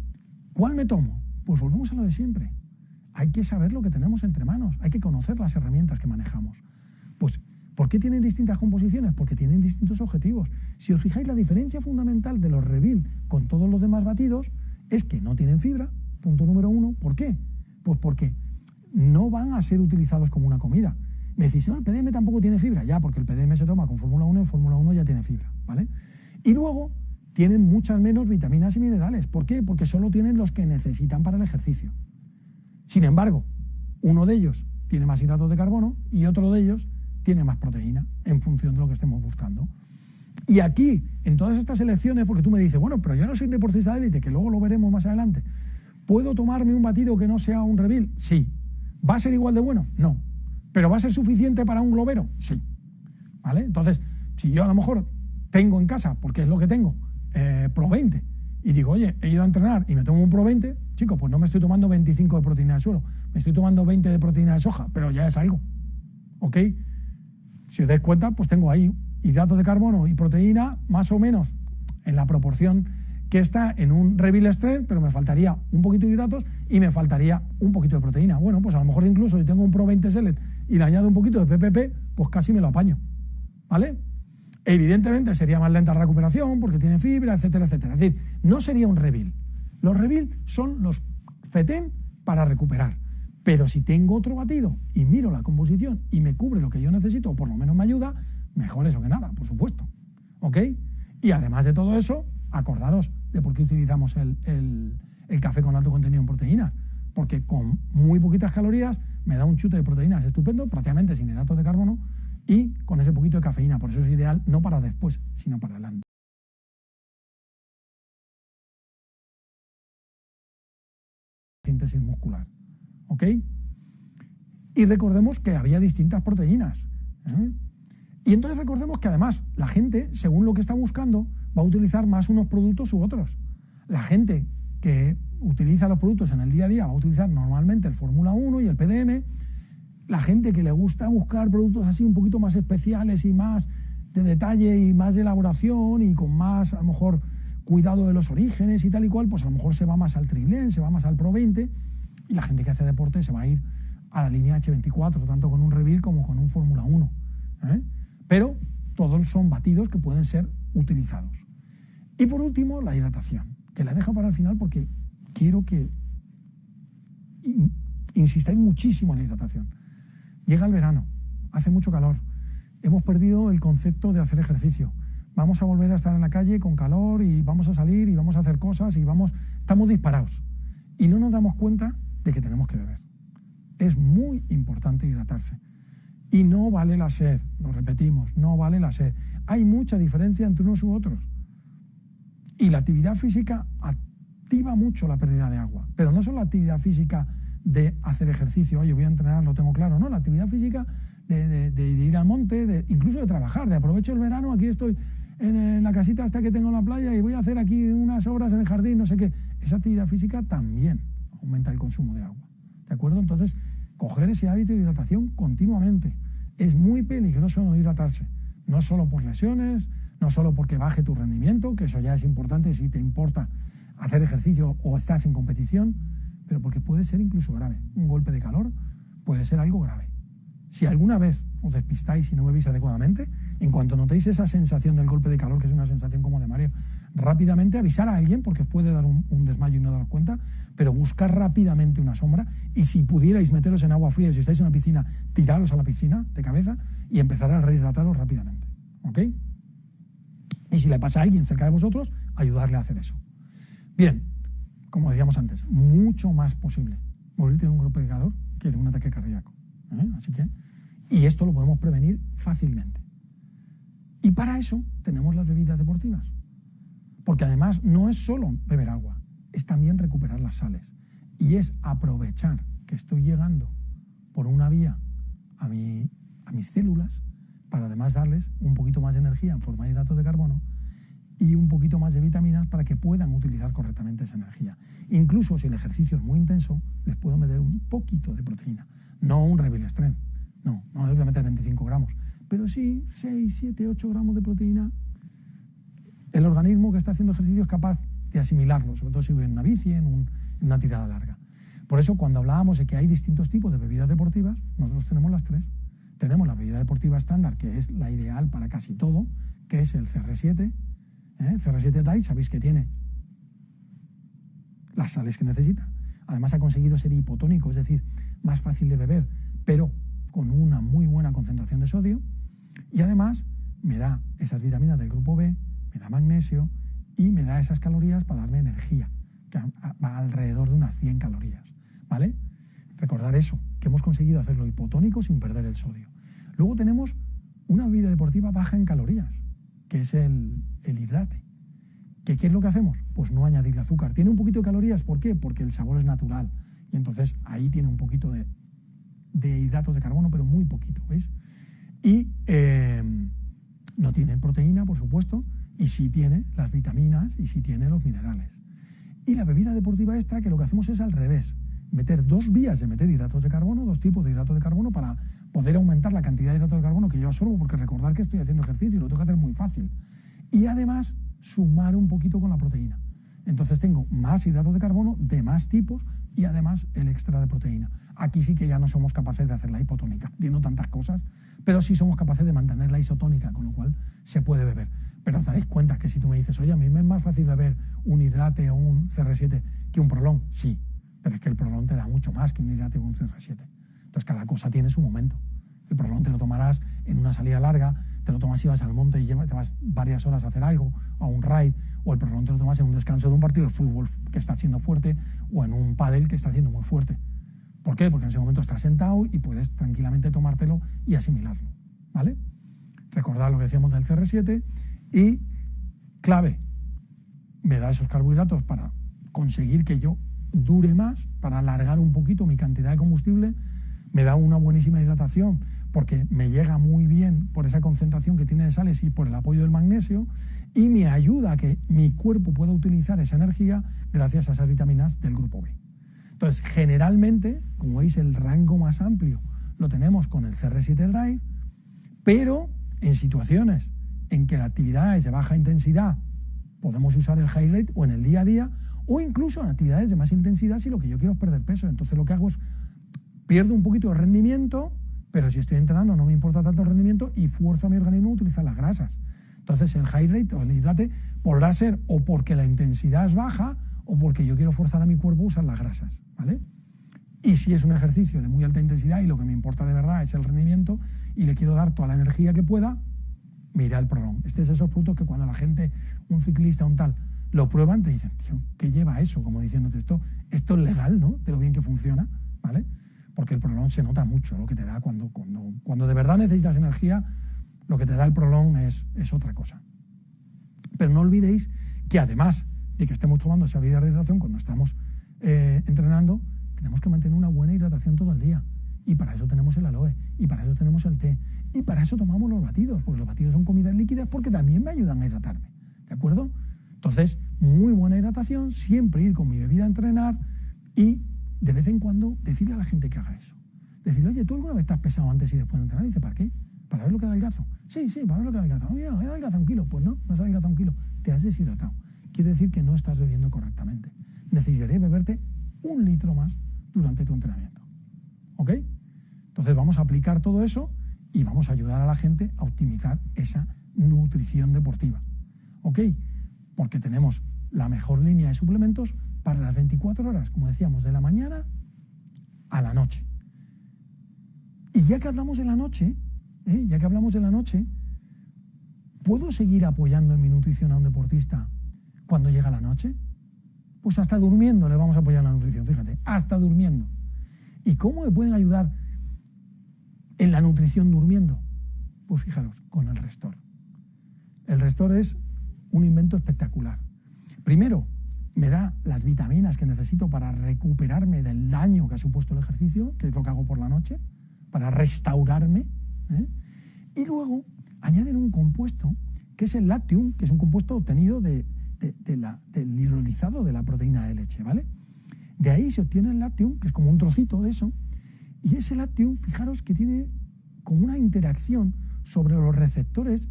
¿cuál me tomo? Pues volvemos a lo de siempre. Hay que saber lo que tenemos entre manos, hay que conocer las herramientas que manejamos. Pues, ¿por qué tienen distintas composiciones? Porque tienen distintos objetivos. Si os fijáis, la diferencia fundamental de los Reveal con todos los demás batidos es que no tienen fibra, punto número 1. ¿Por qué? Pues porque no van a ser utilizados como una comida. Me decís, no, el PDM tampoco tiene fibra. Ya, porque el PDM se toma con Fórmula 1 y el Fórmula 1 ya tiene fibra, ¿vale? Y luego tienen muchas menos vitaminas y minerales. ¿Por qué? Porque solo tienen los que necesitan para el ejercicio. Sin embargo, uno de ellos tiene más hidratos de carbono y otro de ellos tiene más proteína en función de lo que estemos buscando. Y aquí, en todas estas elecciones, porque tú me dices, bueno, pero yo no soy un deportista de élite, que luego lo veremos más adelante, ¿puedo tomarme un batido que no sea un Reveal? Sí. ¿Va a ser igual de bueno? No. ¿Pero va a ser suficiente para un globero? Sí. ¿Vale? Entonces, si yo a lo mejor tengo en casa, porque es lo que tengo, Pro 20, y digo, oye, he ido a entrenar y me tomo un Pro 20, chico, pues no me estoy tomando 25 de proteína de suero, me estoy tomando 20 de proteína de soja, pero ya es algo, ¿ok? Si os dais cuenta, pues tengo ahí hidratos de carbono y proteína más o menos en la proporción que está en un Reveal Strength, pero me faltaría un poquito de hidratos y me faltaría un poquito de proteína. Bueno, pues a lo mejor incluso si tengo un Pro 20 Select y le añado un poquito de PPP, pues casi me lo apaño, ¿vale? Evidentemente sería más lenta la recuperación porque tiene fibra, etcétera, etcétera. Es decir, no sería un Reveal. Los Reveal son los FETEN para recuperar. Pero si tengo otro batido y miro la composición y me cubre lo que yo necesito, o por lo menos me ayuda, mejor eso que nada, por supuesto. ¿Ok? Y además de todo eso, acordaros de por qué utilizamos el café con alto contenido en proteínas. Porque con muy poquitas calorías me da un chute de proteínas estupendo, prácticamente sin hidratos de carbono, y con ese poquito de cafeína. Por eso es ideal no para después, sino para adelante. Síntesis muscular. ¿Ok? Y recordemos que había distintas proteínas. Y entonces recordemos que además la gente, según lo que está buscando, va a utilizar más unos productos u otros. La gente que utiliza los productos en el día a día va a utilizar normalmente el Fórmula 1 y el PDM. La gente que le gusta buscar productos así un poquito más especiales y más de detalle y más de elaboración y con más, a lo mejor, cuidado de los orígenes y tal y cual, pues a lo mejor se va más al Triblén, se va más al Pro 20, y la gente que hace deporte se va a ir a la línea H24, tanto con un Reveal como con un Fórmula 1. Pero todos son batidos que pueden ser utilizados. Y por último, la hidratación, que la dejo para el final porque quiero que insistáis muchísimo en la hidratación. Llega el verano, hace mucho calor, hemos perdido el concepto de hacer ejercicio. vamos a volver a estar en la calle con calor y vamos a salir y vamos a hacer cosas y estamos disparados. Y no nos damos cuenta de que tenemos que beber. Es muy importante hidratarse. Y no vale la sed, lo repetimos, no vale la sed. Hay mucha diferencia entre unos u otros. Y la actividad física activa mucho la pérdida de agua. Pero no solo la actividad física de hacer ejercicio, oye, voy a entrenar, lo tengo claro, no, la actividad física de ir al monte, incluso de trabajar, de aprovecho el verano, aquí estoy en la casita hasta que tengo en la playa y voy a hacer aquí unas obras en el jardín, no sé qué. Esa actividad física también aumenta el consumo de agua, ¿de acuerdo? Entonces, coger ese hábito de hidratación continuamente. Es muy peligroso no hidratarse, no solo por lesiones, no solo porque baje tu rendimiento, que eso ya es importante si te importa hacer ejercicio o estás en competición, pero porque puede ser incluso grave. Un golpe de calor puede ser algo grave. Si alguna vez os despistáis y no bebéis adecuadamente, en cuanto notéis esa sensación del golpe de calor, que es una sensación como de mareo, rápidamente avisar a alguien, porque os puede dar un desmayo y no daros cuenta, pero buscar rápidamente una sombra, y si pudierais meteros en agua fría, si estáis en una piscina, tiraros a la piscina de cabeza y empezar a rehidrataros rápidamente, ¿ok? Y si le pasa a alguien cerca de vosotros, ayudarle a hacer eso. Bien, como decíamos antes, mucho más posible morirte de un golpe de calor que de un ataque cardíaco, Así que, y esto lo podemos prevenir fácilmente. Y para eso tenemos las bebidas deportivas. Porque además no es solo beber agua, es también recuperar las sales. Y es aprovechar que estoy llegando por una vía a mis células para además darles un poquito más de energía en forma de hidratos de carbono y un poquito más de vitaminas para que puedan utilizar correctamente esa energía. Incluso si el ejercicio es muy intenso, les puedo meter un poquito de proteína. No un Reveal Strength, no les voy a meter 25 gramos, pero sí 6, 7, 8 gramos de proteína. El organismo que está haciendo ejercicio es capaz de asimilarlo, sobre todo si voy en una bici, en una tirada larga. Por eso, cuando hablábamos de que hay distintos tipos de bebidas deportivas, nosotros tenemos las tres. Tenemos la bebida deportiva estándar, que es la ideal para casi todo, que es el CR7. CR7 Light, sabéis que tiene las sales que necesita. Además, ha conseguido ser hipotónico, es decir, más fácil de beber, pero con una muy buena concentración de sodio. Y además, me da esas vitaminas del grupo B, me da magnesio y me da esas calorías para darme energía, que va alrededor de unas 100 calorías, ¿vale? Recordar eso, que hemos conseguido hacerlo hipotónico sin perder el sodio. Luego tenemos una bebida deportiva baja en calorías, que es el hidrate. ¿Qué es lo que hacemos? Pues no añadirle azúcar. Tiene un poquito de calorías, ¿por qué? Porque el sabor es natural. Y entonces ahí tiene un poquito de hidratos de carbono, pero muy poquito, ¿veis? Y no tiene proteína, por supuesto, y sí tiene las vitaminas y sí tiene los minerales. Y la bebida deportiva extra, que lo que hacemos es al revés, meter dos vías de meter hidratos de carbono, dos tipos de hidratos de carbono para poder aumentar la cantidad de hidratos de carbono que yo absorbo, porque recordar que estoy haciendo ejercicio y lo tengo que hacer muy fácil. Y además sumar un poquito con la proteína. Entonces tengo más hidratos de carbono de más tipos y además el extra de proteína. Aquí sí que ya no somos capaces de hacer la hipotónica, viendo tantas cosas, pero sí somos capaces de mantener la isotónica, con lo cual se puede beber. Pero os daréis cuenta que si tú me dices, oye, a mí me es más fácil beber un hidrate o un CR7 que un Prolong, sí, pero es que el Prolong te da mucho más que un hidrate o un CR7. Entonces cada cosa tiene su momento. El Prolong te lo tomarás en una salida larga, te lo tomas si vas al monte y te vas varias horas a hacer algo, o a un ride, o el Prolong te lo tomas en un descanso de un partido de fútbol que está haciendo fuerte, o en un pádel que está haciendo muy fuerte. ¿Por qué? Porque en ese momento estás sentado y puedes tranquilamente tomártelo y asimilarlo, ¿vale? Recordad lo que decíamos del CR7 y, clave, me da esos carbohidratos para conseguir que yo dure más, para alargar un poquito mi cantidad de combustible, me da una buenísima hidratación porque me llega muy bien por esa concentración que tiene de sales y por el apoyo del magnesio, y me ayuda a que mi cuerpo pueda utilizar esa energía gracias a esas vitaminas del grupo B. Entonces, generalmente, como veis, el rango más amplio lo tenemos con el CR7 Drive, pero en situaciones en que la actividad es de baja intensidad, podemos usar el Hydrate o en el día a día, o incluso en actividades de más intensidad si lo que yo quiero es perder peso. Entonces lo que hago es, pierdo un poquito de rendimiento, pero si estoy entrenando no me importa tanto el rendimiento y fuerzo a mi organismo a utilizar las grasas. Entonces el Hydrate o el hidrate podrá ser o porque la intensidad es baja o porque yo quiero forzar a mi cuerpo a usar las grasas, ¿vale? Y si es un ejercicio de muy alta intensidad y lo que me importa de verdad es el rendimiento y le quiero dar toda la energía que pueda, mira el Prolong. Este es esos productos que cuando la gente, un ciclista, un tal, lo prueban, te dicen, tío, ¿qué lleva eso? Como diciéndote esto es legal, ¿no? De lo bien que funciona, ¿vale? Porque el Prolong se nota mucho lo que te da cuando de verdad necesitas energía, lo que te da el Prolong es otra cosa. Pero no olvidéis que además de que estemos tomando esa bebida de hidratación cuando estamos entrenando, tenemos que mantener una buena hidratación todo el día. Y para eso tenemos el aloe, y para eso tenemos el té, y para eso tomamos los batidos, porque los batidos son comidas líquidas porque también me ayudan a hidratarme, ¿de acuerdo? Entonces, muy buena hidratación, siempre ir con mi bebida a entrenar y de vez en cuando decirle a la gente que haga eso. Decirle, oye, ¿tú alguna vez te has pesado antes y después de entrenar? Y dice, ¿para qué? ¿Para ver lo que adelgazo? Sí, para ver lo que adelgazo. Mira, he adelgazado 1 kilo. Pues no has adelgazado 1 kilo. Te has deshidratado. Quiere decir que no estás bebiendo correctamente. Necesitarías beberte 1 litro más durante tu entrenamiento. ¿Ok? Entonces vamos a aplicar todo eso y vamos a ayudar a la gente a optimizar esa nutrición deportiva. ¿Ok? Porque tenemos la mejor línea de suplementos para las 24 horas, como decíamos, de la mañana a la noche. Y ya que hablamos de la noche, ¿puedo seguir apoyando en mi nutrición a un deportista cuando llega la noche? Pues hasta durmiendo le vamos a apoyar la nutrición, fíjate, hasta durmiendo. ¿Y cómo me pueden ayudar en la nutrición durmiendo? Pues fijaros, con el Restor. El Restor es un invento espectacular. Primero, me da las vitaminas que necesito para recuperarme del daño que ha supuesto el ejercicio, que es lo que hago por la noche, para restaurarme, ¿eh? Y luego añaden un compuesto que es el Lactium, que es un compuesto obtenido del hidrolizado de la proteína de leche, ¿vale? De ahí se obtiene el Lactium, que es como un trocito de eso, y ese Lactium, fijaros que tiene como una interacción sobre los receptores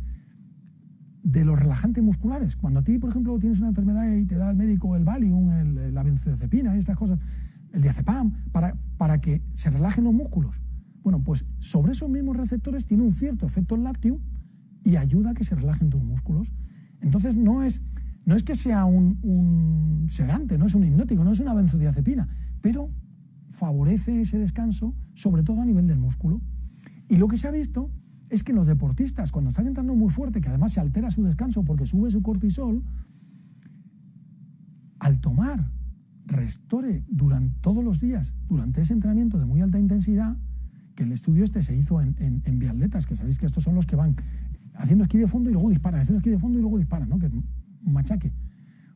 de los relajantes musculares. Cuando a ti, por ejemplo, tienes una enfermedad y te da el médico el Valium, la benzodiazepina y estas cosas, el diazepam, para que se relajen los músculos. Bueno, pues sobre esos mismos receptores tiene un cierto efecto el Lactium y ayuda a que se relajen tus músculos. Entonces no es que sea un sedante, no es un hipnótico, no es una benzodiazepina, pero favorece ese descanso, sobre todo a nivel del músculo. Y lo que se ha visto es que los deportistas, cuando están entrando muy fuerte, que además se altera su descanso porque sube su cortisol, al tomar Restore todos los días, durante ese entrenamiento de muy alta intensidad, que el estudio este se hizo en biatletas, que sabéis que estos son los que van haciendo esquí de fondo y luego disparan, haciendo esquí de fondo y luego disparan, ¿no? Que es un machaque.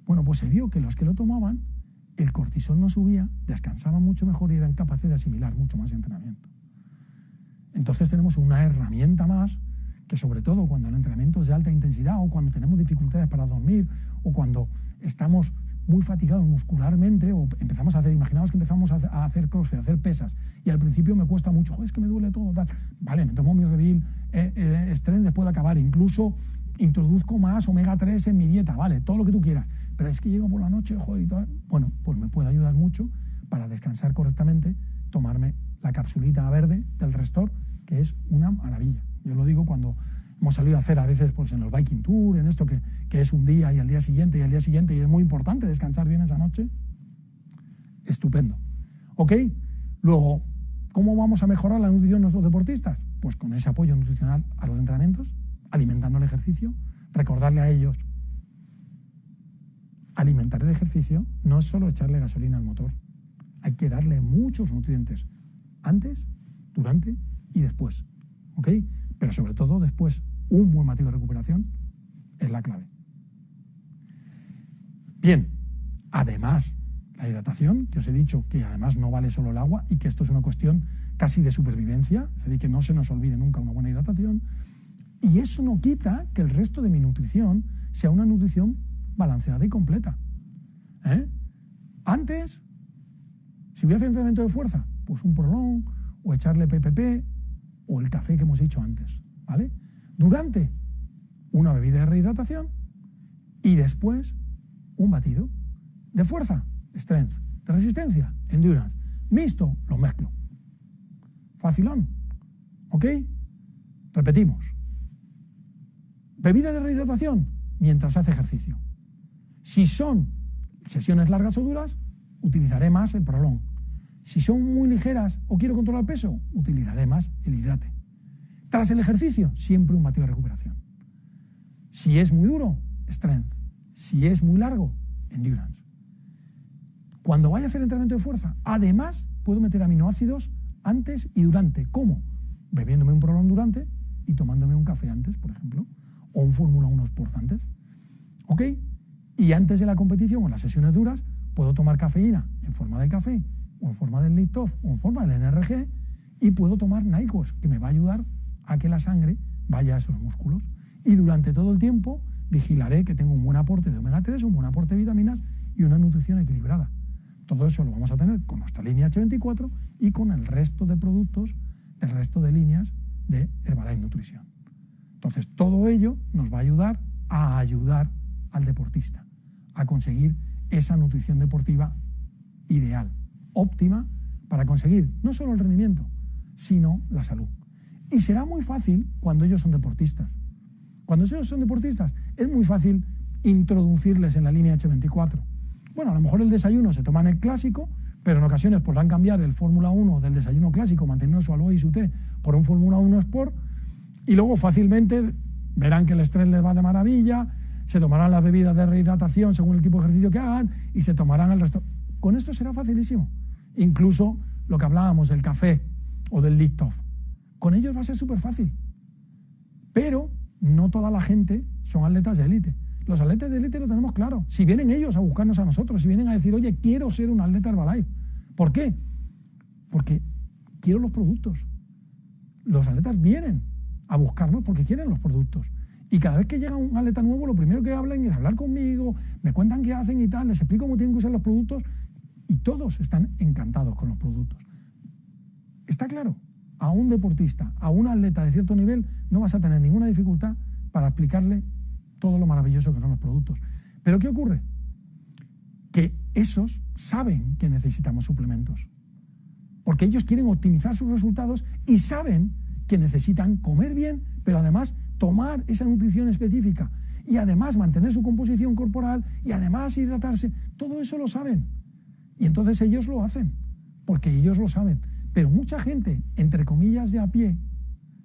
Bueno, pues se vio que los que lo tomaban, el cortisol no subía, descansaban mucho mejor y eran capaces de asimilar mucho más entrenamiento. Entonces tenemos una herramienta más que, sobre todo cuando el entrenamiento es de alta intensidad o cuando tenemos dificultades para dormir o cuando estamos muy fatigados muscularmente o empezamos a hacer, imaginaos que empezamos a hacer crossfit, a hacer pesas y al principio me cuesta mucho, es que me duele todo, tal. Vale, me tomo mi Revil Strength después de acabar, incluso introduzco más omega 3 en mi dieta, vale, todo lo que tú quieras, pero es que llego por la noche, joder, y todo. Bueno, pues me puede ayudar mucho para descansar correctamente, tomarme la capsulita verde del Restor, que es una maravilla. Yo lo digo cuando hemos salido a hacer a veces pues en los Viking Tour, en esto que es un día y al día siguiente y al día siguiente, y es muy importante descansar bien esa noche. Estupendo. ¿Ok? Luego, ¿cómo vamos a mejorar la nutrición de nuestros deportistas? Pues con ese apoyo nutricional a los entrenamientos, alimentando el ejercicio, recordarle a ellos. Alimentar el ejercicio no es solo echarle gasolina al motor. Hay que darle muchos nutrientes, antes, durante y después. ¿Ok? Pero sobre todo después, un buen batido de recuperación es la clave. Bien, además, la hidratación, que os he dicho que además no vale solo el agua y que esto es una cuestión casi de supervivencia, es decir, que no se nos olvide nunca una buena hidratación, y eso no quita que el resto de mi nutrición sea una nutrición balanceada y completa. Antes, si voy a hacer entrenamiento de fuerza, pues un Prolong, o echarle PPP, o el café que hemos dicho antes, ¿vale? Durante, una bebida de rehidratación, y después, un batido. De fuerza, Strength. De resistencia, Endurance. Mixto, lo mezclo. Facilón, ¿ok? Repetimos. Bebida de rehidratación, mientras hace ejercicio. Si son sesiones largas o duras, utilizaré más el Prolong. Si son muy ligeras o quiero controlar peso, utilizaré más el Hidrate. Tras el ejercicio, siempre un batido de recuperación. Si es muy duro, strength. Si es muy largo, endurance. Cuando vaya a hacer entrenamiento de fuerza, además puedo meter aminoácidos antes y durante. ¿Cómo? Bebiéndome un prolong durante y tomándome un café antes, por ejemplo, o un Fórmula 1 Sport antes. ¿Ok? Y antes de la competición o en las sesiones duras, puedo tomar cafeína en forma del café, o en forma del Liptof, o en forma del NRG, y puedo tomar Nyquil, que me va a ayudar a que la sangre vaya a esos músculos. Y durante todo el tiempo vigilaré que tengo un buen aporte de omega 3, un buen aporte de vitaminas y una nutrición equilibrada. Todo eso lo vamos a tener con nuestra línea H24 y con el resto de productos del resto de líneas de Herbalife Nutrición. Entonces, todo ello nos va a ayudar al deportista a conseguir esa nutrición deportiva ideal, óptima, para conseguir no solo el rendimiento, sino la salud. Y será muy fácil cuando ellos son deportistas. Cuando ellos son deportistas, es muy fácil introducirles en la línea H24. Bueno, a lo mejor el desayuno se toman el clásico, pero en ocasiones podrán cambiar el Fórmula 1 del desayuno clásico, manteniendo su aloe y su té, por un Fórmula 1 Sport, y luego fácilmente verán que el estrés les va de maravilla, se tomarán las bebidas de rehidratación según el tipo de ejercicio que hagan y se tomarán el resto. Con esto será facilísimo. Incluso lo que hablábamos del café o del Liptof. Con ellos va a ser súper fácil. Pero no toda la gente son atletas de élite. Los atletas de élite lo tenemos claro. Si vienen ellos a buscarnos a nosotros, si vienen a decir, oye, quiero ser un atleta Herbalife. ¿Por qué? Porque quiero los productos. Los atletas vienen a buscarnos porque quieren los productos. Y cada vez que llega un atleta nuevo, lo primero que hablan es hablar conmigo, me cuentan qué hacen y tal, les explico cómo tienen que usar los productos y todos están encantados con los productos. Está claro, a un deportista, a un atleta de cierto nivel, no vas a tener ninguna dificultad para explicarle todo lo maravilloso que son los productos. ¿Pero qué ocurre? Que esos saben que necesitamos suplementos. Porque ellos quieren optimizar sus resultados y saben que necesitan comer bien, pero además tomar esa nutrición específica y además mantener su composición corporal y además hidratarse. Todo eso lo saben. Y entonces ellos lo hacen, porque ellos lo saben. Pero mucha gente, entre comillas, de a pie,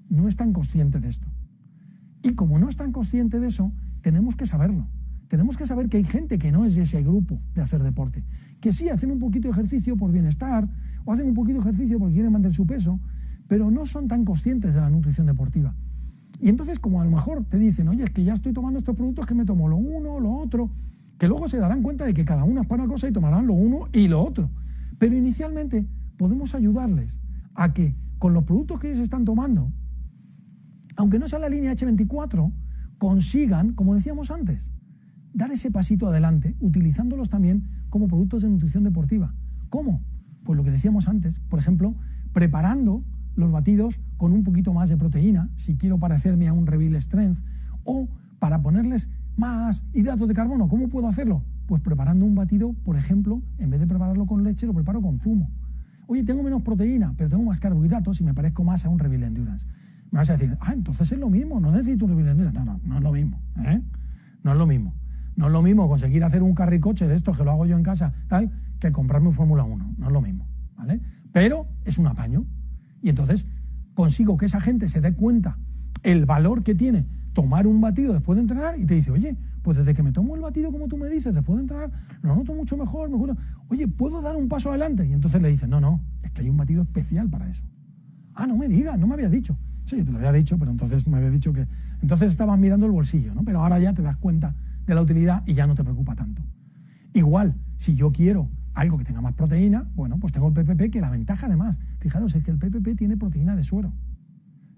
no es tan consciente de esto. Y como no es tan consciente de eso, tenemos que saberlo. Tenemos que saber que hay gente que no es de ese grupo de hacer deporte, que sí hacen un poquito de ejercicio por bienestar o hacen un poquito de ejercicio porque quieren mantener su peso, pero no son tan conscientes de la nutrición deportiva. Y entonces, como a lo mejor te dicen, oye, es que ya estoy tomando estos productos, que me tomo lo uno, lo otro, que luego se darán cuenta de que cada uno es para una cosa y tomarán lo uno y lo otro. Pero inicialmente podemos ayudarles a que con los productos que ellos están tomando, aunque no sea la línea H24, consigan, como decíamos antes, dar ese pasito adelante, utilizándolos también como productos de nutrición deportiva. ¿Cómo? Pues lo que decíamos antes, por ejemplo, preparando los batidos con un poquito más de proteína, si quiero parecerme a un Reveal Strength, o para ponerles más hidratos de carbono. ¿Cómo puedo hacerlo? Pues preparando un batido, por ejemplo, en vez de prepararlo con leche, lo preparo con zumo. Oye, tengo menos proteína, pero tengo más carbohidratos y me parezco más a un Reveal Endurance. Me vas a decir, entonces es lo mismo, no necesito un Reveal Endurance. No es lo mismo, ¿eh? No es lo mismo. No es lo mismo conseguir hacer un carricoche de estos que lo hago yo en casa, tal, que comprarme un Fórmula 1. No es lo mismo, ¿vale? Pero es un apaño. Y entonces consigo que esa gente se dé cuenta el valor que tiene tomar un batido después de entrenar y te dice, oye, pues desde que me tomo el batido como tú me dices, después de entrenar, lo noto mucho mejor, oye, ¿puedo dar un paso adelante? Y entonces le dices, no, es que hay un batido especial para eso. No me digas, no me habías dicho. Sí, te lo había dicho, pero entonces me había dicho que... Entonces estabas mirando el bolsillo, ¿no? Pero ahora ya te das cuenta de la utilidad y ya no te preocupa tanto. Igual, si yo quiero algo que tenga más proteína, bueno, pues tengo el PPP, que la ventaja además, fijaros, es que el PPP tiene proteína de suero.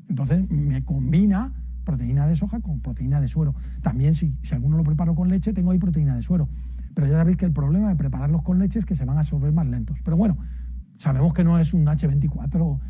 Entonces me combina proteína de soja con proteína de suero. También si alguno lo preparo con leche, tengo ahí proteína de suero. Pero ya sabéis que el problema de prepararlos con leche es que se van a absorber más lentos. Pero bueno, sabemos que no es un H24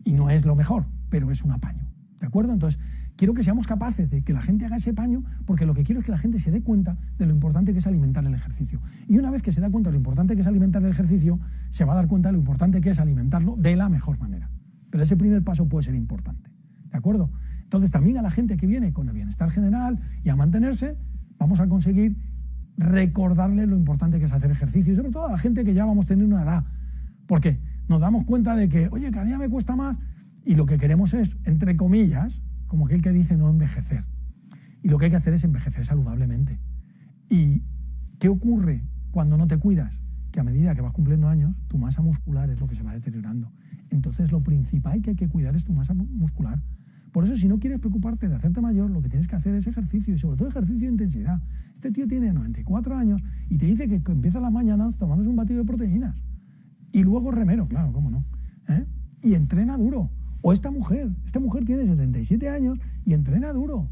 y no es lo mejor, pero es un apaño. ¿De acuerdo? Entonces, quiero que seamos capaces de que la gente haga ese paño, porque lo que quiero es que la gente se dé cuenta de lo importante que es alimentar el ejercicio. Y una vez que se da cuenta de lo importante que es alimentar el ejercicio, se va a dar cuenta de lo importante que es alimentarlo de la mejor manera. Pero ese primer paso puede ser importante. ¿De acuerdo? Entonces, también a la gente que viene con el bienestar general y a mantenerse, vamos a conseguir recordarle lo importante que es hacer ejercicio. Y sobre todo a la gente que ya vamos teniendo una edad. Porque nos damos cuenta de que, oye, cada día me cuesta más, y lo que queremos es, entre comillas, como aquel que dice, no envejecer. Y lo que hay que hacer es envejecer saludablemente. ¿Y qué ocurre cuando no te cuidas? Que a medida que vas cumpliendo años, tu masa muscular es lo que se va deteriorando. Entonces, lo principal que hay que cuidar es tu masa muscular. Por eso, si no quieres preocuparte de hacerte mayor, lo que tienes que hacer es ejercicio, y sobre todo ejercicio de intensidad. Este tío tiene 94 años y te dice que empieza las mañanas tomándose un batido de proteínas. Y luego remero, claro, cómo no. Y entrena duro. O esta mujer tiene 77 años y entrena duro.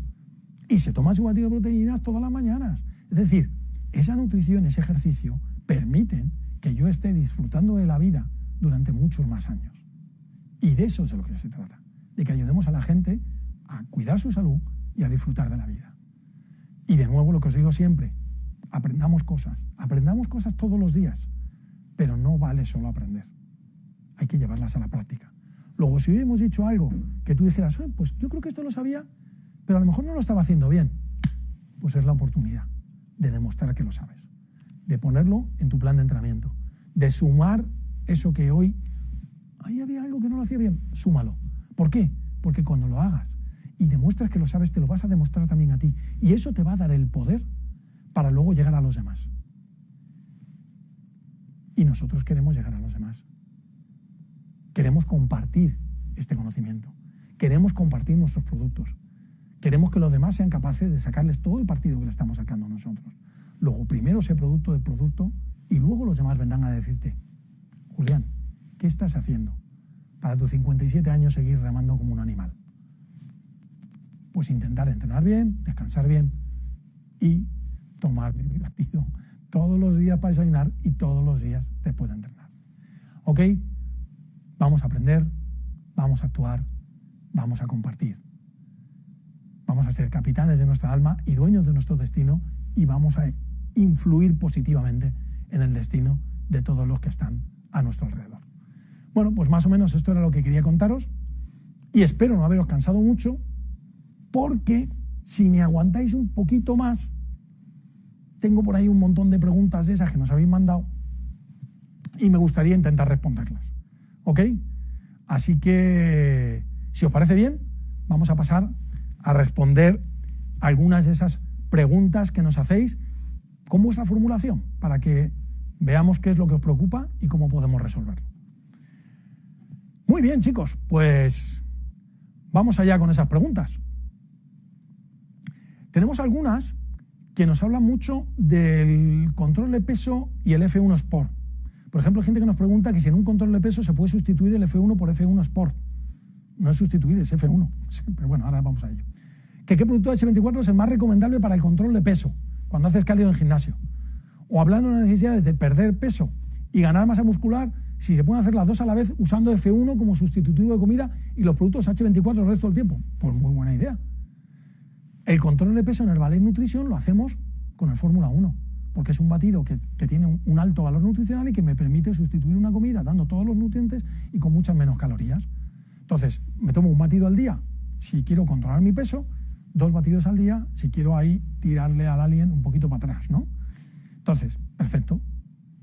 Y se toma su batido de proteínas todas las mañanas. Es decir, esa nutrición, ese ejercicio, permiten que yo esté disfrutando de la vida durante muchos más años. Y de eso es de lo que se trata. De que ayudemos a la gente a cuidar su salud y a disfrutar de la vida. Y de nuevo, lo que os digo siempre, aprendamos cosas todos los días, pero no vale solo aprender. Hay que llevarlas a la práctica. Luego, si hoy hemos dicho algo que tú dijeras, pues yo creo que esto lo sabía, pero a lo mejor no lo estaba haciendo bien, pues es la oportunidad de demostrar que lo sabes, de ponerlo en tu plan de entrenamiento, de sumar eso que hoy, ahí había algo que no lo hacía bien, súmalo. ¿Por qué? Porque cuando lo hagas y demuestras que lo sabes, te lo vas a demostrar también a ti. Y eso te va a dar el poder para luego llegar a los demás. Y nosotros queremos llegar a los demás. Queremos compartir este conocimiento. Queremos compartir nuestros productos. Queremos que los demás sean capaces de sacarles todo el partido que le estamos sacando nosotros. Luego, primero sé producto del producto y luego los demás vendrán a decirte, Julián, ¿qué estás haciendo para tus 57 años seguir remando como un animal? Pues intentar entrenar bien, descansar bien y tomar mi batido todos los días para desayunar y todos los días después de entrenar. ¿Ok? Vamos a aprender, vamos a actuar, vamos a compartir. Vamos a ser capitanes de nuestra alma y dueños de nuestro destino y vamos a influir positivamente en el destino de todos los que están a nuestro alrededor. Bueno, pues más o menos esto era lo que quería contaros y espero no haberos cansado mucho, porque si me aguantáis un poquito más, tengo por ahí un montón de preguntas de esas que nos habéis mandado y me gustaría intentar responderlas. ¿Ok? Así que, si os parece bien, vamos a pasar a responder algunas de esas preguntas que nos hacéis con vuestra formulación para que veamos qué es lo que os preocupa y cómo podemos resolverlo. Muy bien, chicos, pues vamos allá con esas preguntas. Tenemos algunas que nos hablan mucho del control de peso y el F1 Sport. Por ejemplo, hay gente que nos pregunta que si en un control de peso se puede sustituir el F1 por F1 Sport. No es sustituir, es F1. Pero bueno, ahora vamos a ello. ¿Qué producto H24 es el más recomendable para el control de peso cuando haces cardio en el gimnasio? O hablando de necesidades de perder peso y ganar masa muscular, si se pueden hacer las dos a la vez usando F1 como sustitutivo de comida y los productos H24 el resto del tiempo. Pues muy buena idea. El control de peso en Herbalife Nutrition lo hacemos con el Fórmula 1, porque es un batido que tiene un alto valor nutricional y que me permite sustituir una comida dando todos los nutrientes y con muchas menos calorías. Entonces, me tomo un batido al día si quiero controlar mi peso, 2 batidos al día si quiero ahí tirarle al alien un poquito para atrás, ¿no? Entonces, perfecto.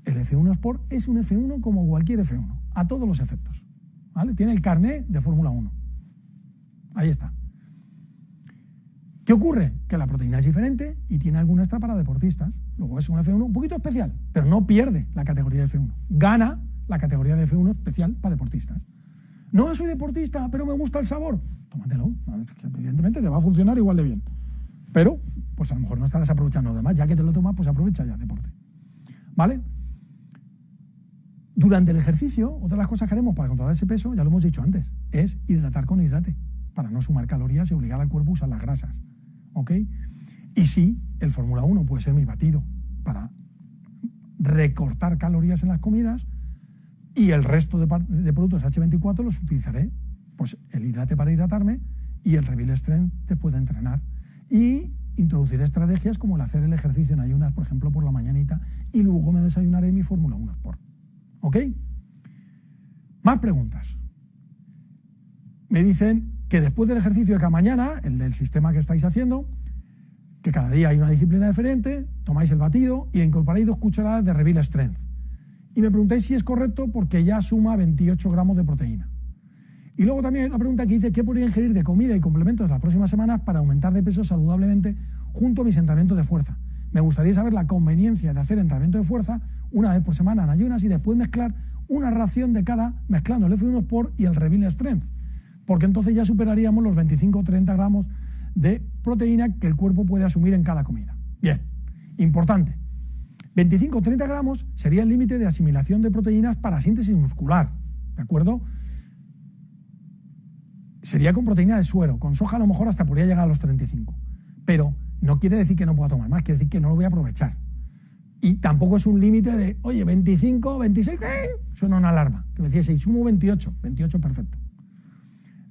El F1 Sport es un F1 como cualquier F1, a todos los efectos, ¿vale? Tiene el carné de Fórmula 1. Ahí está. ¿Qué ocurre? Que la proteína es diferente y tiene algún extra para deportistas. Luego es un F1 un poquito especial, pero no pierde la categoría de F1. Gana la categoría de F1 especial para deportistas. No soy deportista, pero me gusta el sabor. Tómatelo. Evidentemente te va a funcionar igual de bien. Pero, pues a lo mejor no estás aprovechando lo demás. Ya que te lo tomas, pues aprovecha ya deporte. ¿Vale? Durante el ejercicio, otra de las cosas que haremos para controlar ese peso, ya lo hemos dicho antes, es hidratar con hidrate, para no sumar calorías y obligar al cuerpo a usar las grasas. ¿Ok? Y sí, el Fórmula 1 puede ser mi batido para recortar calorías en las comidas y el resto de productos H24 los utilizaré, pues el hidrate para hidratarme y el Reveal Strength después de entrenar. Y introduciré estrategias como el hacer el ejercicio en ayunas, por ejemplo, por la mañanita, y luego me desayunaré mi Fórmula 1 Sport. ¿Ok? Más preguntas. Me dicen que después del ejercicio de cada mañana, el del sistema que estáis haciendo, que cada día hay una disciplina diferente, tomáis el batido y incorporáis 2 cucharadas de Reveal Strength. Y me preguntáis si es correcto porque ya suma 28 gramos de proteína. Y luego también hay una pregunta que dice, ¿qué podría ingerir de comida y complementos las próximas semanas para aumentar de peso saludablemente junto a mis entrenamientos de fuerza? Me gustaría saber la conveniencia de hacer entrenamiento de fuerza una vez por semana en ayunas y después mezclar una ración de cada, mezclando el F1 Sport y el Reveal Strength, porque entonces ya superaríamos los 25 o 30 gramos de proteína que el cuerpo puede asumir en cada comida. Bien, importante. 25 o 30 gramos sería el límite de asimilación de proteínas para síntesis muscular, ¿de acuerdo? Sería con proteína de suero, con soja a lo mejor hasta podría llegar a los 35, pero no quiere decir que no pueda tomar más, quiere decir que no lo voy a aprovechar. Y tampoco es un límite de, oye, 25, 26, suena una alarma, que me decía, si sumo 28, 28 perfecto.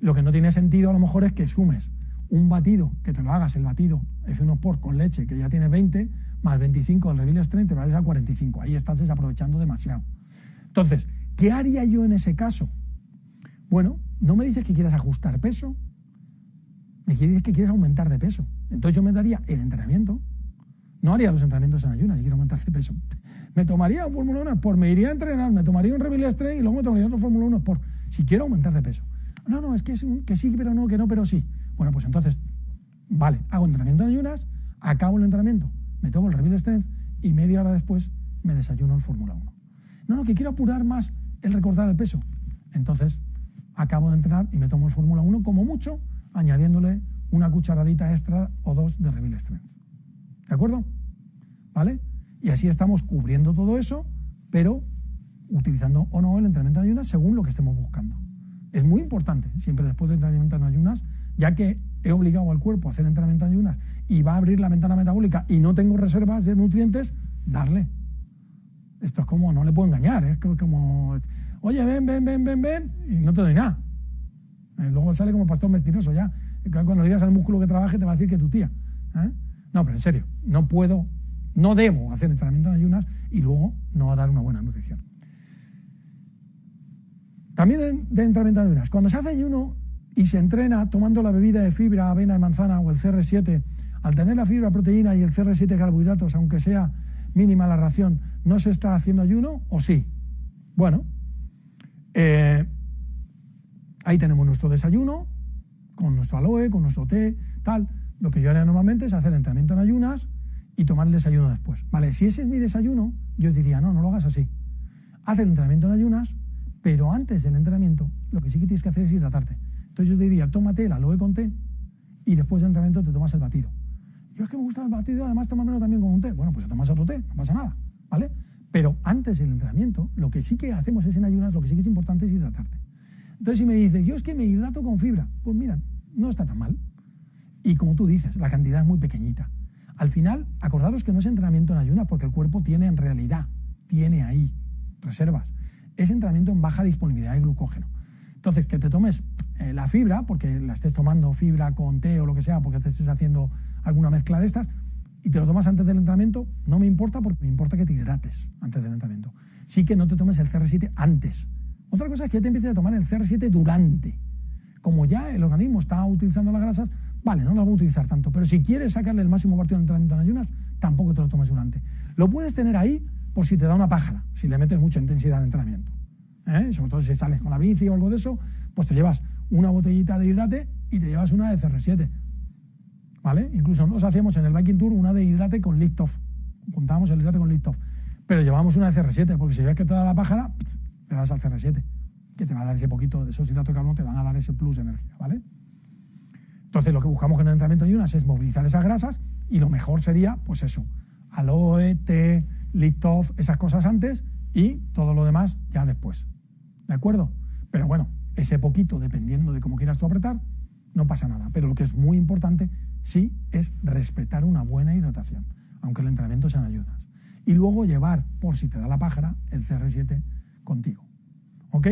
Lo que no tiene sentido a lo mejor es que sumes un batido, que te lo hagas el batido F1 Sport con leche, que ya tiene 20, más 25 del Reveal Strength, te vayas a 45. Ahí estás desaprovechando demasiado. Entonces, ¿qué haría yo en ese caso? Bueno, no me dices que quieras ajustar peso, me dices que quieres aumentar de peso. Entonces yo me daría el entrenamiento, no haría los entrenamientos en ayunas si quiero aumentar de peso. Me tomaría un Fórmula 1 Sport, me iría a entrenar, me tomaría un Reveal Strength y luego me tomaría otro Fórmula 1 Sport, si quiero aumentar de peso. No, es que sí, pero no, que no, pero sí. Bueno, pues entonces, vale, hago entrenamiento en ayunas, acabo el entrenamiento, me tomo el Reveal Strength y media hora después me desayuno el Fórmula 1. No, que quiero apurar más el recortar el peso. Entonces, acabo de entrenar y me tomo el Fórmula 1 como mucho, añadiéndole una cucharadita extra o dos de Reveal Strength. ¿De acuerdo? ¿Vale? Y así estamos cubriendo todo eso, pero utilizando o no el entrenamiento en ayunas según lo que estemos buscando. Es muy importante, siempre después de entrenamiento en ayunas, ya que he obligado al cuerpo a hacer entrenamiento en ayunas y va a abrir la ventana metabólica y no tengo reservas de nutrientes, darle. Esto es como, no le puedo engañar, es como, oye, ven, y no te doy nada. Luego sale como pastor mentiroso ya. Cuando le digas al músculo que trabaje te va a decir que tu tía. No, pero en serio, no debo hacer entrenamiento en ayunas y luego no va a dar una buena nutrición. También de entrenamiento en ayunas. Cuando se hace ayuno y se entrena tomando la bebida de fibra, avena de manzana o el CR7, al tener la fibra, proteína y el CR7 carbohidratos, aunque sea mínima la ración, ¿no se está haciendo ayuno o sí? Bueno, ahí tenemos nuestro desayuno, con nuestro aloe, con nuestro té, tal. Lo que yo haría normalmente es hacer entrenamiento en ayunas y tomar el desayuno después. Vale, si ese es mi desayuno, yo diría, no lo hagas así. Haz el entrenamiento en ayunas, pero antes del entrenamiento, lo que sí que tienes que hacer es hidratarte. Entonces yo te diría, tómate el aloe con té y después del entrenamiento te tomas el batido. Yo es que me gusta el batido, además tomármelo también con un té. Bueno, pues te tomas otro té, no pasa nada, ¿vale? Pero antes del entrenamiento, lo que sí que hacemos es en ayunas, lo que sí que es importante es hidratarte. Entonces si me dices, yo es que me hidrato con fibra, pues mira, no está tan mal. Y como tú dices, la cantidad es muy pequeñita. Al final, acordaros que no es entrenamiento en ayunas porque el cuerpo tiene ahí reservas. Es entrenamiento en baja disponibilidad de glucógeno. Entonces, que te tomes la fibra, porque la estés tomando fibra con té o lo que sea, porque te estés haciendo alguna mezcla de estas, y te lo tomas antes del entrenamiento, no me importa porque me importa que te hidrates antes del entrenamiento. Sí que no te tomes el CR7 antes. Otra cosa es que ya te empieces a tomar el CR7 durante. Como ya el organismo está utilizando las grasas, vale, no las voy a utilizar tanto, pero si quieres sacarle el máximo partido al entrenamiento en ayunas, tampoco te lo tomes durante. Lo puedes tener ahí por si te da una pájara, si le metes mucha intensidad al entrenamiento. Sobre todo si sales con la bici o algo de eso, pues te llevas una botellita de hidrate y te llevas una de CR7. ¿Vale? Incluso nos hacíamos en el Biking Tour una de hidrate con lift-off. Juntábamos el hidrate con lift-off. Pero llevamos una de CR7, porque si ves que te da la pájara, te das al CR7, que te va a dar ese poquito de esos hidratos de carbono, te van a dar ese plus de energía, ¿vale? Entonces lo que buscamos con el entrenamiento de ayunas es movilizar esas grasas y lo mejor sería, pues eso, aloe, té, lift-off, esas cosas antes y todo lo demás ya después. ¿De acuerdo? Pero bueno, ese poquito, dependiendo de cómo quieras tú apretar, no pasa nada. Pero lo que es muy importante, sí, es respetar una buena hidratación, aunque el entrenamiento sean ayunas. Y luego llevar, por si te da la pájara, el CR7 contigo. ¿Ok?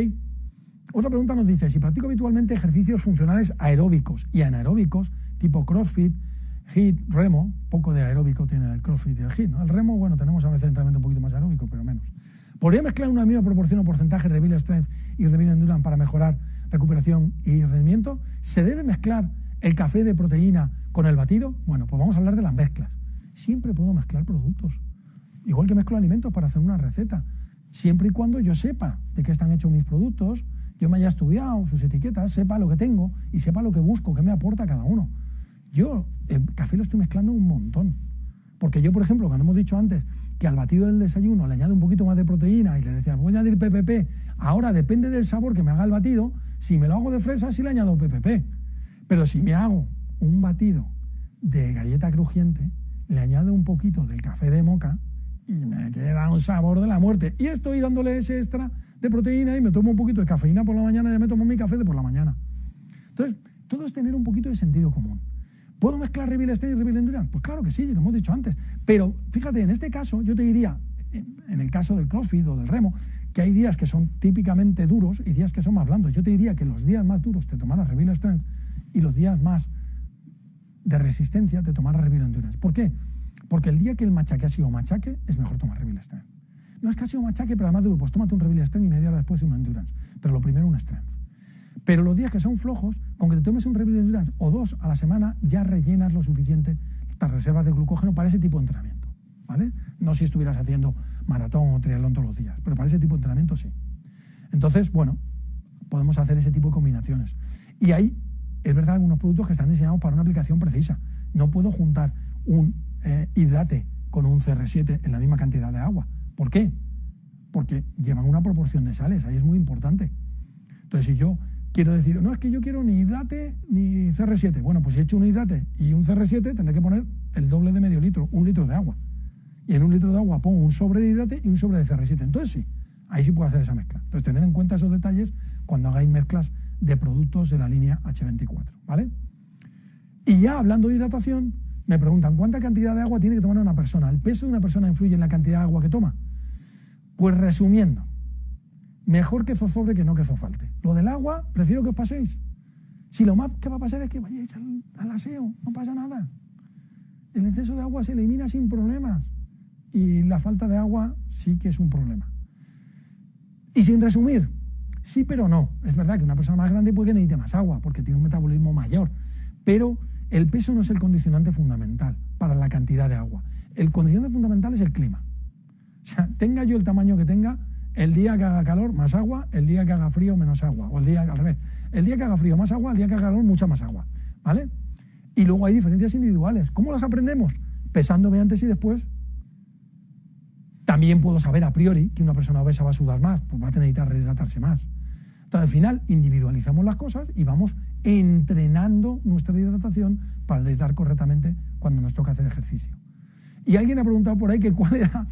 Otra pregunta nos dice, si practico habitualmente ejercicios funcionales aeróbicos y anaeróbicos, tipo CrossFit, HIIT, remo, poco de aeróbico tiene el CrossFit y el HIIT, ¿no? El remo, bueno, tenemos a veces entrenamiento un poquito más aeróbico, pero menos. ¿Podría mezclar una misma proporción o porcentaje de Reveal Strength y Reveal Endurance para mejorar recuperación y rendimiento? ¿Se debe mezclar el café de proteína con el batido? Bueno, pues vamos a hablar de las mezclas. Siempre puedo mezclar productos, igual que mezclo alimentos para hacer una receta, siempre y cuando yo sepa de qué están hechos mis productos yo me haya estudiado sus etiquetas, sepa lo que tengo y sepa lo que busco, qué me aporta cada uno. Yo el café lo estoy mezclando un montón. Porque yo, por ejemplo, cuando hemos dicho antes que al batido del desayuno le añado un poquito más de proteína y le decía, voy a añadir PPP, ahora depende del sabor que me haga el batido, si me lo hago de fresa, sí le añado PPP. Pero si me hago un batido de galleta crujiente, le añado un poquito del café de moca y me queda un sabor de la muerte. Y estoy dándole ese extra de proteína y me tomo un poquito de cafeína por la mañana y ya me tomo mi café de por la mañana. Entonces, todo es tener un poquito de sentido común. ¿Puedo mezclar Reveal Strength y Reveal Endurance? Pues claro que sí, lo hemos dicho antes. Pero fíjate, en este caso, yo te diría, en el caso del CrossFit o del remo, que hay días que son típicamente duros y días que son más blandos. Yo te diría que los días más duros te tomarás Reveal Strength y los días más de resistencia te tomarás Reveal Endurance. ¿Por qué? Porque el día que el machaque ha sido machaque, es mejor tomar Reveal Strength. No es que ha sido machaque, pero además duro, pues tómate un Reveal Strength y media hora después un Endurance. Pero lo primero un Strength. Pero los días que son flojos, con que te tomes un Reveal Endurance o 2 a la semana, ya rellenas lo suficiente las reservas de glucógeno para ese tipo de entrenamiento, ¿vale? No si estuvieras haciendo maratón o triatlón todos los días, pero para ese tipo de entrenamiento sí. Entonces, bueno, podemos hacer ese tipo de combinaciones. Y hay, es verdad, algunos productos que están diseñados para una aplicación precisa. No puedo juntar un hidrate con un CR7 en la misma cantidad de agua. ¿Por qué? Porque llevan una proporción de sales, ahí es muy importante. Entonces, si yo quiero decir, no, es que yo quiero ni hidrate ni CR7. Bueno, pues si he hecho un hidrate y un CR7, tendré que poner el doble de medio litro, 1 litro de agua. Y en 1 litro de agua pongo un sobre de hidrate y un sobre de CR7. Entonces sí, ahí sí puedo hacer esa mezcla. Entonces, tener en cuenta esos detalles cuando hagáis mezclas de productos de la línea H24, ¿vale? Y ya hablando de hidratación, me preguntan, ¿cuánta cantidad de agua tiene que tomar una persona? ¿El peso de una persona influye en la cantidad de agua que toma? Pues resumiendo, mejor que zozobre que no que zofalte. Lo del agua, prefiero que os paséis. Si lo más que va a pasar es que vayáis al aseo, no pasa nada. El exceso de agua se elimina sin problemas. Y la falta de agua sí que es un problema. Y sin resumir, sí pero no. Es verdad que una persona más grande puede que necesite más agua, porque tiene un metabolismo mayor. Pero el peso no es el condicionante fundamental para la cantidad de agua. El condicionante fundamental es el clima. O sea, tenga yo el tamaño que tenga, el día que haga calor, más agua, el día que haga frío, menos agua, o el día al revés. El día que haga frío, más agua, el día que haga calor, mucha más agua, ¿vale? Y luego hay diferencias individuales. ¿Cómo las aprendemos? Pesándome antes y después. También puedo saber a priori que una persona obesa va a sudar más, pues va a necesitar rehidratarse más. Entonces, al final, individualizamos las cosas y vamos entrenando nuestra hidratación para hidratar correctamente cuando nos toca hacer ejercicio. Y alguien ha preguntado por ahí que cuál era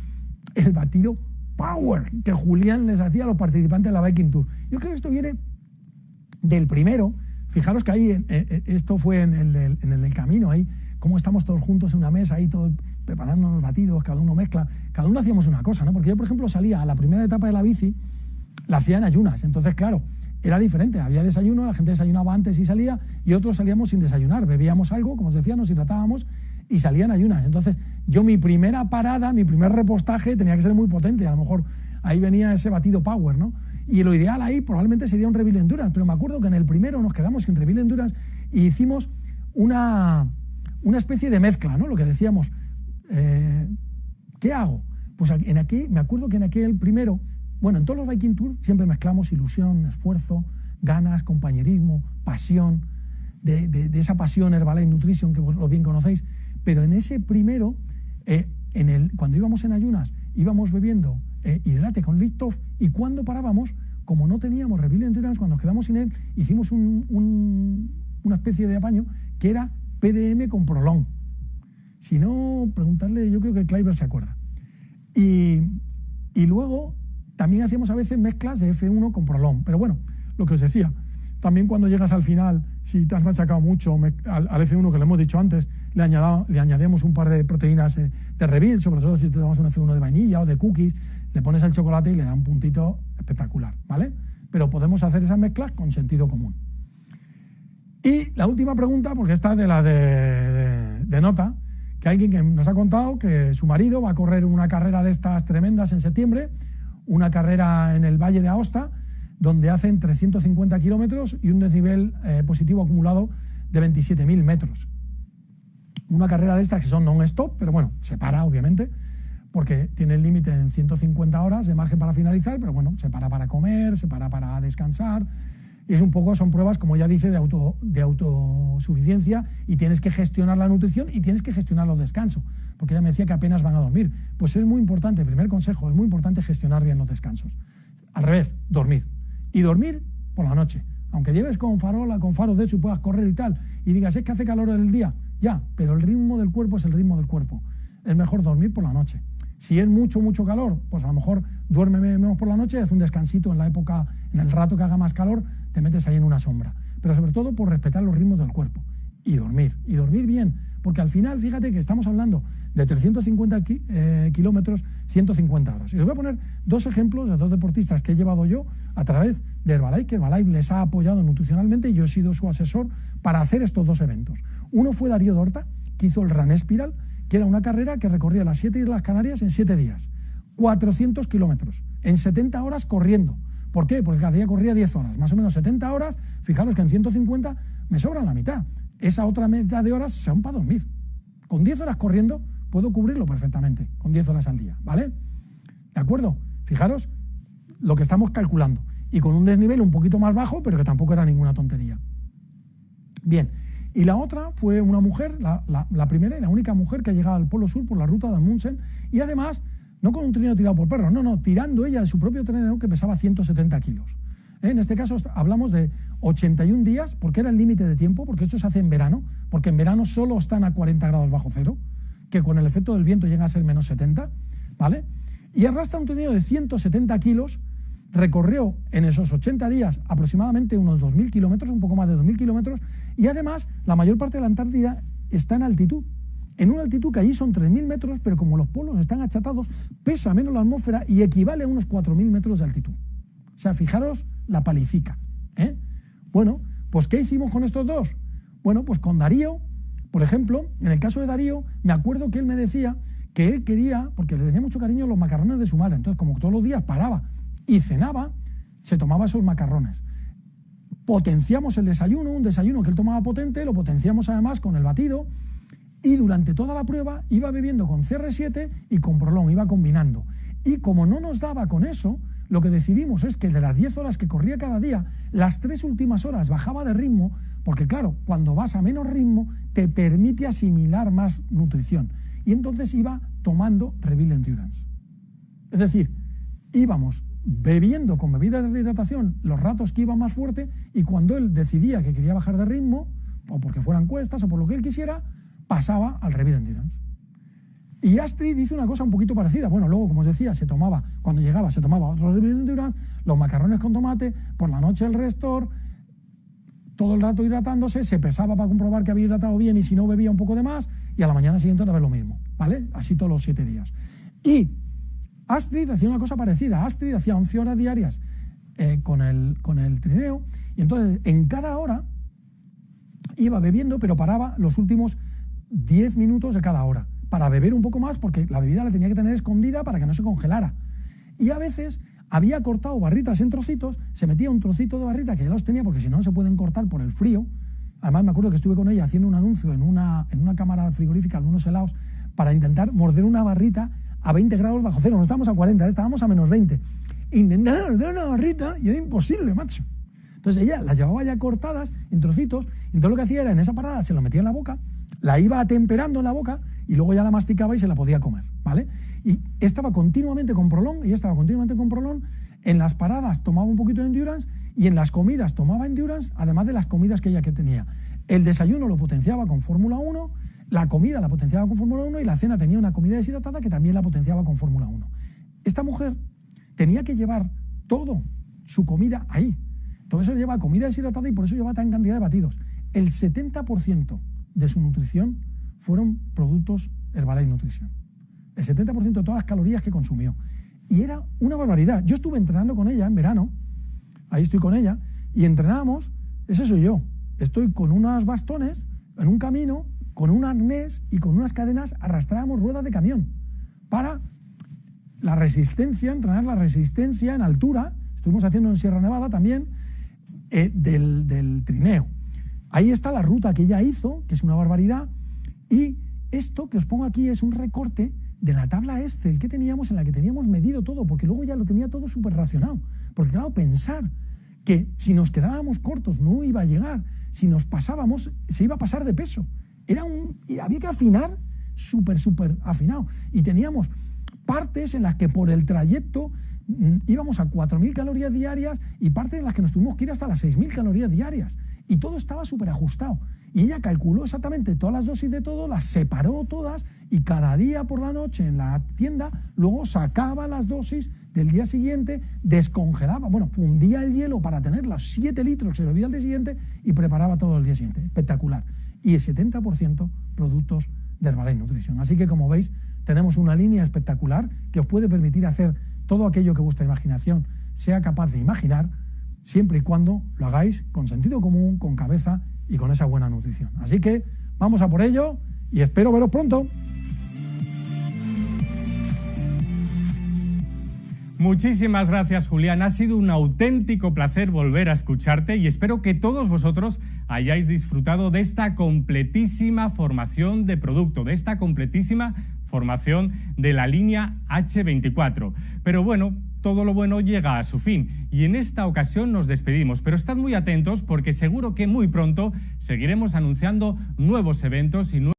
el batido Power que Julián les hacía a los participantes de la Viking Tour. Yo creo que esto viene del primero. Fijaros que ahí, esto fue en el del camino, ahí, cómo estamos todos juntos en una mesa, ahí todos preparando los batidos, cada uno mezcla, cada uno hacíamos una cosa, ¿no? Porque yo, por ejemplo, salía a la primera etapa de la bici, la hacía en ayunas, entonces, claro, era diferente, había desayuno, la gente desayunaba antes y salía, y otros salíamos sin desayunar, bebíamos algo, como os decía, nos hidratábamos y salían ayunas. Entonces, yo mi primera parada, mi primer repostaje tenía que ser muy potente, a lo mejor ahí venía ese batido Power, ¿no? Y lo ideal ahí probablemente sería un Reveal Endurance, pero me acuerdo que en el primero nos quedamos sin Reveal Endurance y hicimos una especie de mezcla, ¿no? Lo que decíamos, ¿qué hago? Pues me acuerdo que en aquel primero, bueno, en todos los Viking Tour siempre mezclamos ilusión, esfuerzo, ganas, compañerismo, pasión, de esa pasión Herbalife Nutrition que vosotros bien conocéis, pero en ese primero, cuando íbamos en ayunas, íbamos bebiendo hidrate con Liftoff y cuando parábamos, como no teníamos Reveal Endurance, cuando nos quedamos sin él, hicimos una especie de apaño que era PDM con Prolong. Si no, preguntarle, yo creo que Kleiber se acuerda. Y luego también hacíamos a veces mezclas de F1 con Prolong. Pero bueno, lo que os decía, también cuando llegas al final, si te has machacado mucho al F1, que lo hemos dicho antes, le añadimos un par de proteínas de Reveal, sobre todo si te tomas un F1 de vainilla o de cookies, le pones el chocolate y le da un puntito espectacular, ¿vale? Pero podemos hacer esas mezclas con sentido común. Y la última pregunta, porque esta es de la de nota, que alguien que nos ha contado que su marido va a correr una carrera de estas tremendas en septiembre, una carrera en el Valle de Aosta, donde hacen 350 kilómetros y un desnivel positivo acumulado de 27.000 metros. Una carrera de estas que son non-stop, pero bueno, se para, obviamente, porque tiene el límite en 150 horas de margen para finalizar, pero bueno, se para comer, se para descansar. Y son pruebas, como ya dice, de autosuficiencia, y tienes que gestionar la nutrición y tienes que gestionar los descansos, porque ella me decía que apenas van a dormir. Pues es muy importante, primer consejo, es muy importante gestionar bien los descansos. Al revés, dormir. Y dormir por la noche. Aunque lleves con faros de eso y puedas correr y tal, y digas, es que hace calor en el día, ya, pero el ritmo del cuerpo es el ritmo del cuerpo. Es mejor dormir por la noche. Si es mucho calor, pues a lo mejor duerme menos por la noche y haz un descansito en el rato que haga más calor, te metes ahí en una sombra. Pero sobre todo por respetar los ritmos del cuerpo. Y dormir bien. Porque al final, fíjate que estamos hablando de 350 kilómetros, 150 horas. Y os voy a poner dos ejemplos de dos deportistas que he llevado yo a través de Herbalife, que Herbalife les ha apoyado nutricionalmente y yo he sido su asesor para hacer estos dos eventos. Uno fue Darío Dorta, que hizo el Run Espiral, que era una carrera que recorría las 7 Islas Canarias en 7 días. 400 kilómetros, en 70 horas corriendo. ¿Por qué? Porque cada día corría 10 horas, más o menos 70 horas, fijaros que en 150 me sobran la mitad. Esa otra mitad de horas son para dormir. Con 10 horas corriendo puedo cubrirlo perfectamente, con 10 horas al día, ¿vale? ¿De acuerdo? Fijaros lo que estamos calculando. Y con un desnivel un poquito más bajo, pero que tampoco era ninguna tontería. Bien, y la otra fue una mujer, la primera y la única mujer que ha llegado al Polo Sur por la ruta de Amundsen, y además, no con un trineo tirado por perros, no, tirando ella de su propio trineo que pesaba 170 kilos. En este caso hablamos de 81 días, porque era el límite de tiempo, porque esto se hace en verano, porque en verano solo están a 40 grados bajo cero, que con el efecto del viento llega a ser menos 70, ¿vale? Y arrastra un trineo de 170 kilos, recorrió en esos 80 días aproximadamente unos 2.000 kilómetros, un poco más de 2.000 kilómetros, y además la mayor parte de la Antártida está en altitud. En una altitud que allí son 3.000 metros, pero como los polos están achatados, pesa menos la atmósfera y equivale a unos 4.000 metros de altitud. O sea, fijaros la palifica, ¿eh? Bueno, pues ¿qué hicimos con estos dos? Bueno, pues con Darío, por ejemplo, en el caso de Darío, me acuerdo que él me decía que él quería, porque le tenía mucho cariño los macarrones de su madre, entonces como todos los días paraba y cenaba, se tomaba esos macarrones. Potenciamos el desayuno, un desayuno que él tomaba potente, lo potenciamos además con el batido, y durante toda la prueba iba bebiendo con CR7 y con Prolong, iba combinando. Y como no nos daba con eso, lo que decidimos es que de las 10 horas que corría cada día, las 3 últimas horas bajaba de ritmo, porque claro, cuando vas a menos ritmo, te permite asimilar más nutrición. Y entonces iba tomando Rebuild Endurance. Es decir, íbamos bebiendo con bebidas de rehidratación los ratos que iba más fuerte, y cuando él decidía que quería bajar de ritmo, o porque fueran cuestas o por lo que él quisiera, pasaba al Rebuild Endurance. Y Astrid hizo una cosa un poquito parecida. Bueno, luego, como os decía, cuando llegaba se tomaba otro Rebuild Endurance, los macarrones con tomate, por la noche el Restore, todo el rato hidratándose, se pesaba para comprobar que había hidratado bien y si no bebía un poco de más, y a la mañana siguiente otra vez lo mismo, ¿vale? Así todos los 7 días. Y Astrid hacía una cosa parecida. Astrid hacía 11 horas diarias con el trineo, y entonces en cada hora iba bebiendo, pero paraba los últimos 10 minutos de cada hora para beber un poco más, porque la bebida la tenía que tener escondida para que no se congelara. Y a veces había cortado barritas en trocitos, se metía un trocito de barrita que ya los tenía, porque si no se pueden cortar por el frío. Además me acuerdo que estuve con ella haciendo un anuncio en una cámara frigorífica de unos helados para intentar morder una barrita a 20 grados bajo cero. No estábamos a 40, estábamos a menos 20. Intentaba morder una barrita y era imposible, macho. Entonces ella las llevaba ya cortadas en trocitos, y entonces lo que hacía era, en esa parada se lo metía en la boca, la iba atemperando en la boca y luego ya la masticaba y se la podía comer, ¿vale? Y estaba continuamente con Prolong, en las paradas tomaba un poquito de Endurance, y en las comidas tomaba Endurance, además de las comidas que ella tenía. El desayuno lo potenciaba con Fórmula 1, la comida la potenciaba con Fórmula 1, y la cena tenía una comida deshidratada que también la potenciaba con Fórmula 1. Esta mujer tenía que llevar todo su comida ahí. Todo eso lleva comida deshidratada y por eso lleva tan cantidad de batidos. El 70% de su nutrición fueron productos Herbalife Nutrition. El 70% de todas las calorías que consumió. Y era una barbaridad. Yo estuve entrenando con ella en verano, ahí estoy con ella, y entrenábamos, ese soy yo. Estoy con unos bastones, en un camino, con un arnés y con unas cadenas, arrastrábamos ruedas de camión para la resistencia, entrenar la resistencia en altura. Estuvimos haciendo en Sierra Nevada también, del trineo. Ahí está la ruta que ella hizo, que es una barbaridad, y esto que os pongo aquí es un recorte de la tabla Excel que teníamos, en la que teníamos medido todo, porque luego ya lo tenía todo súper racionado. Porque claro, pensar que si nos quedábamos cortos no iba a llegar, si nos pasábamos se iba a pasar de peso. Había que afinar súper afinado. Y teníamos partes en las que por el trayecto íbamos a 4.000 calorías diarias y partes en las que nos tuvimos que ir hasta las 6.000 calorías diarias. Y todo estaba súper ajustado. Y ella calculó exactamente todas las dosis de todo, las separó todas y cada día por la noche en la tienda luego sacaba las dosis del día siguiente, descongelaba, fundía el hielo para tener los 7 litros que se bebía al día siguiente y preparaba todo el día siguiente. Espectacular. Y el 70% productos de Herbalife Nutrition. Así que, como veis, tenemos una línea espectacular que os puede permitir hacer todo aquello que vuestra imaginación sea capaz de imaginar, siempre y cuando lo hagáis con sentido común, con cabeza y con esa buena nutrición. Así que vamos a por ello y espero veros pronto. Muchísimas gracias, Julián. Ha sido un auténtico placer volver a escucharte y espero que todos vosotros hayáis disfrutado de esta completísima formación de producto, de esta completísima formación de la línea H24. Pero bueno, todo lo bueno llega a su fin y en esta ocasión nos despedimos, pero estad muy atentos porque seguro que muy pronto seguiremos anunciando nuevos eventos y nuevos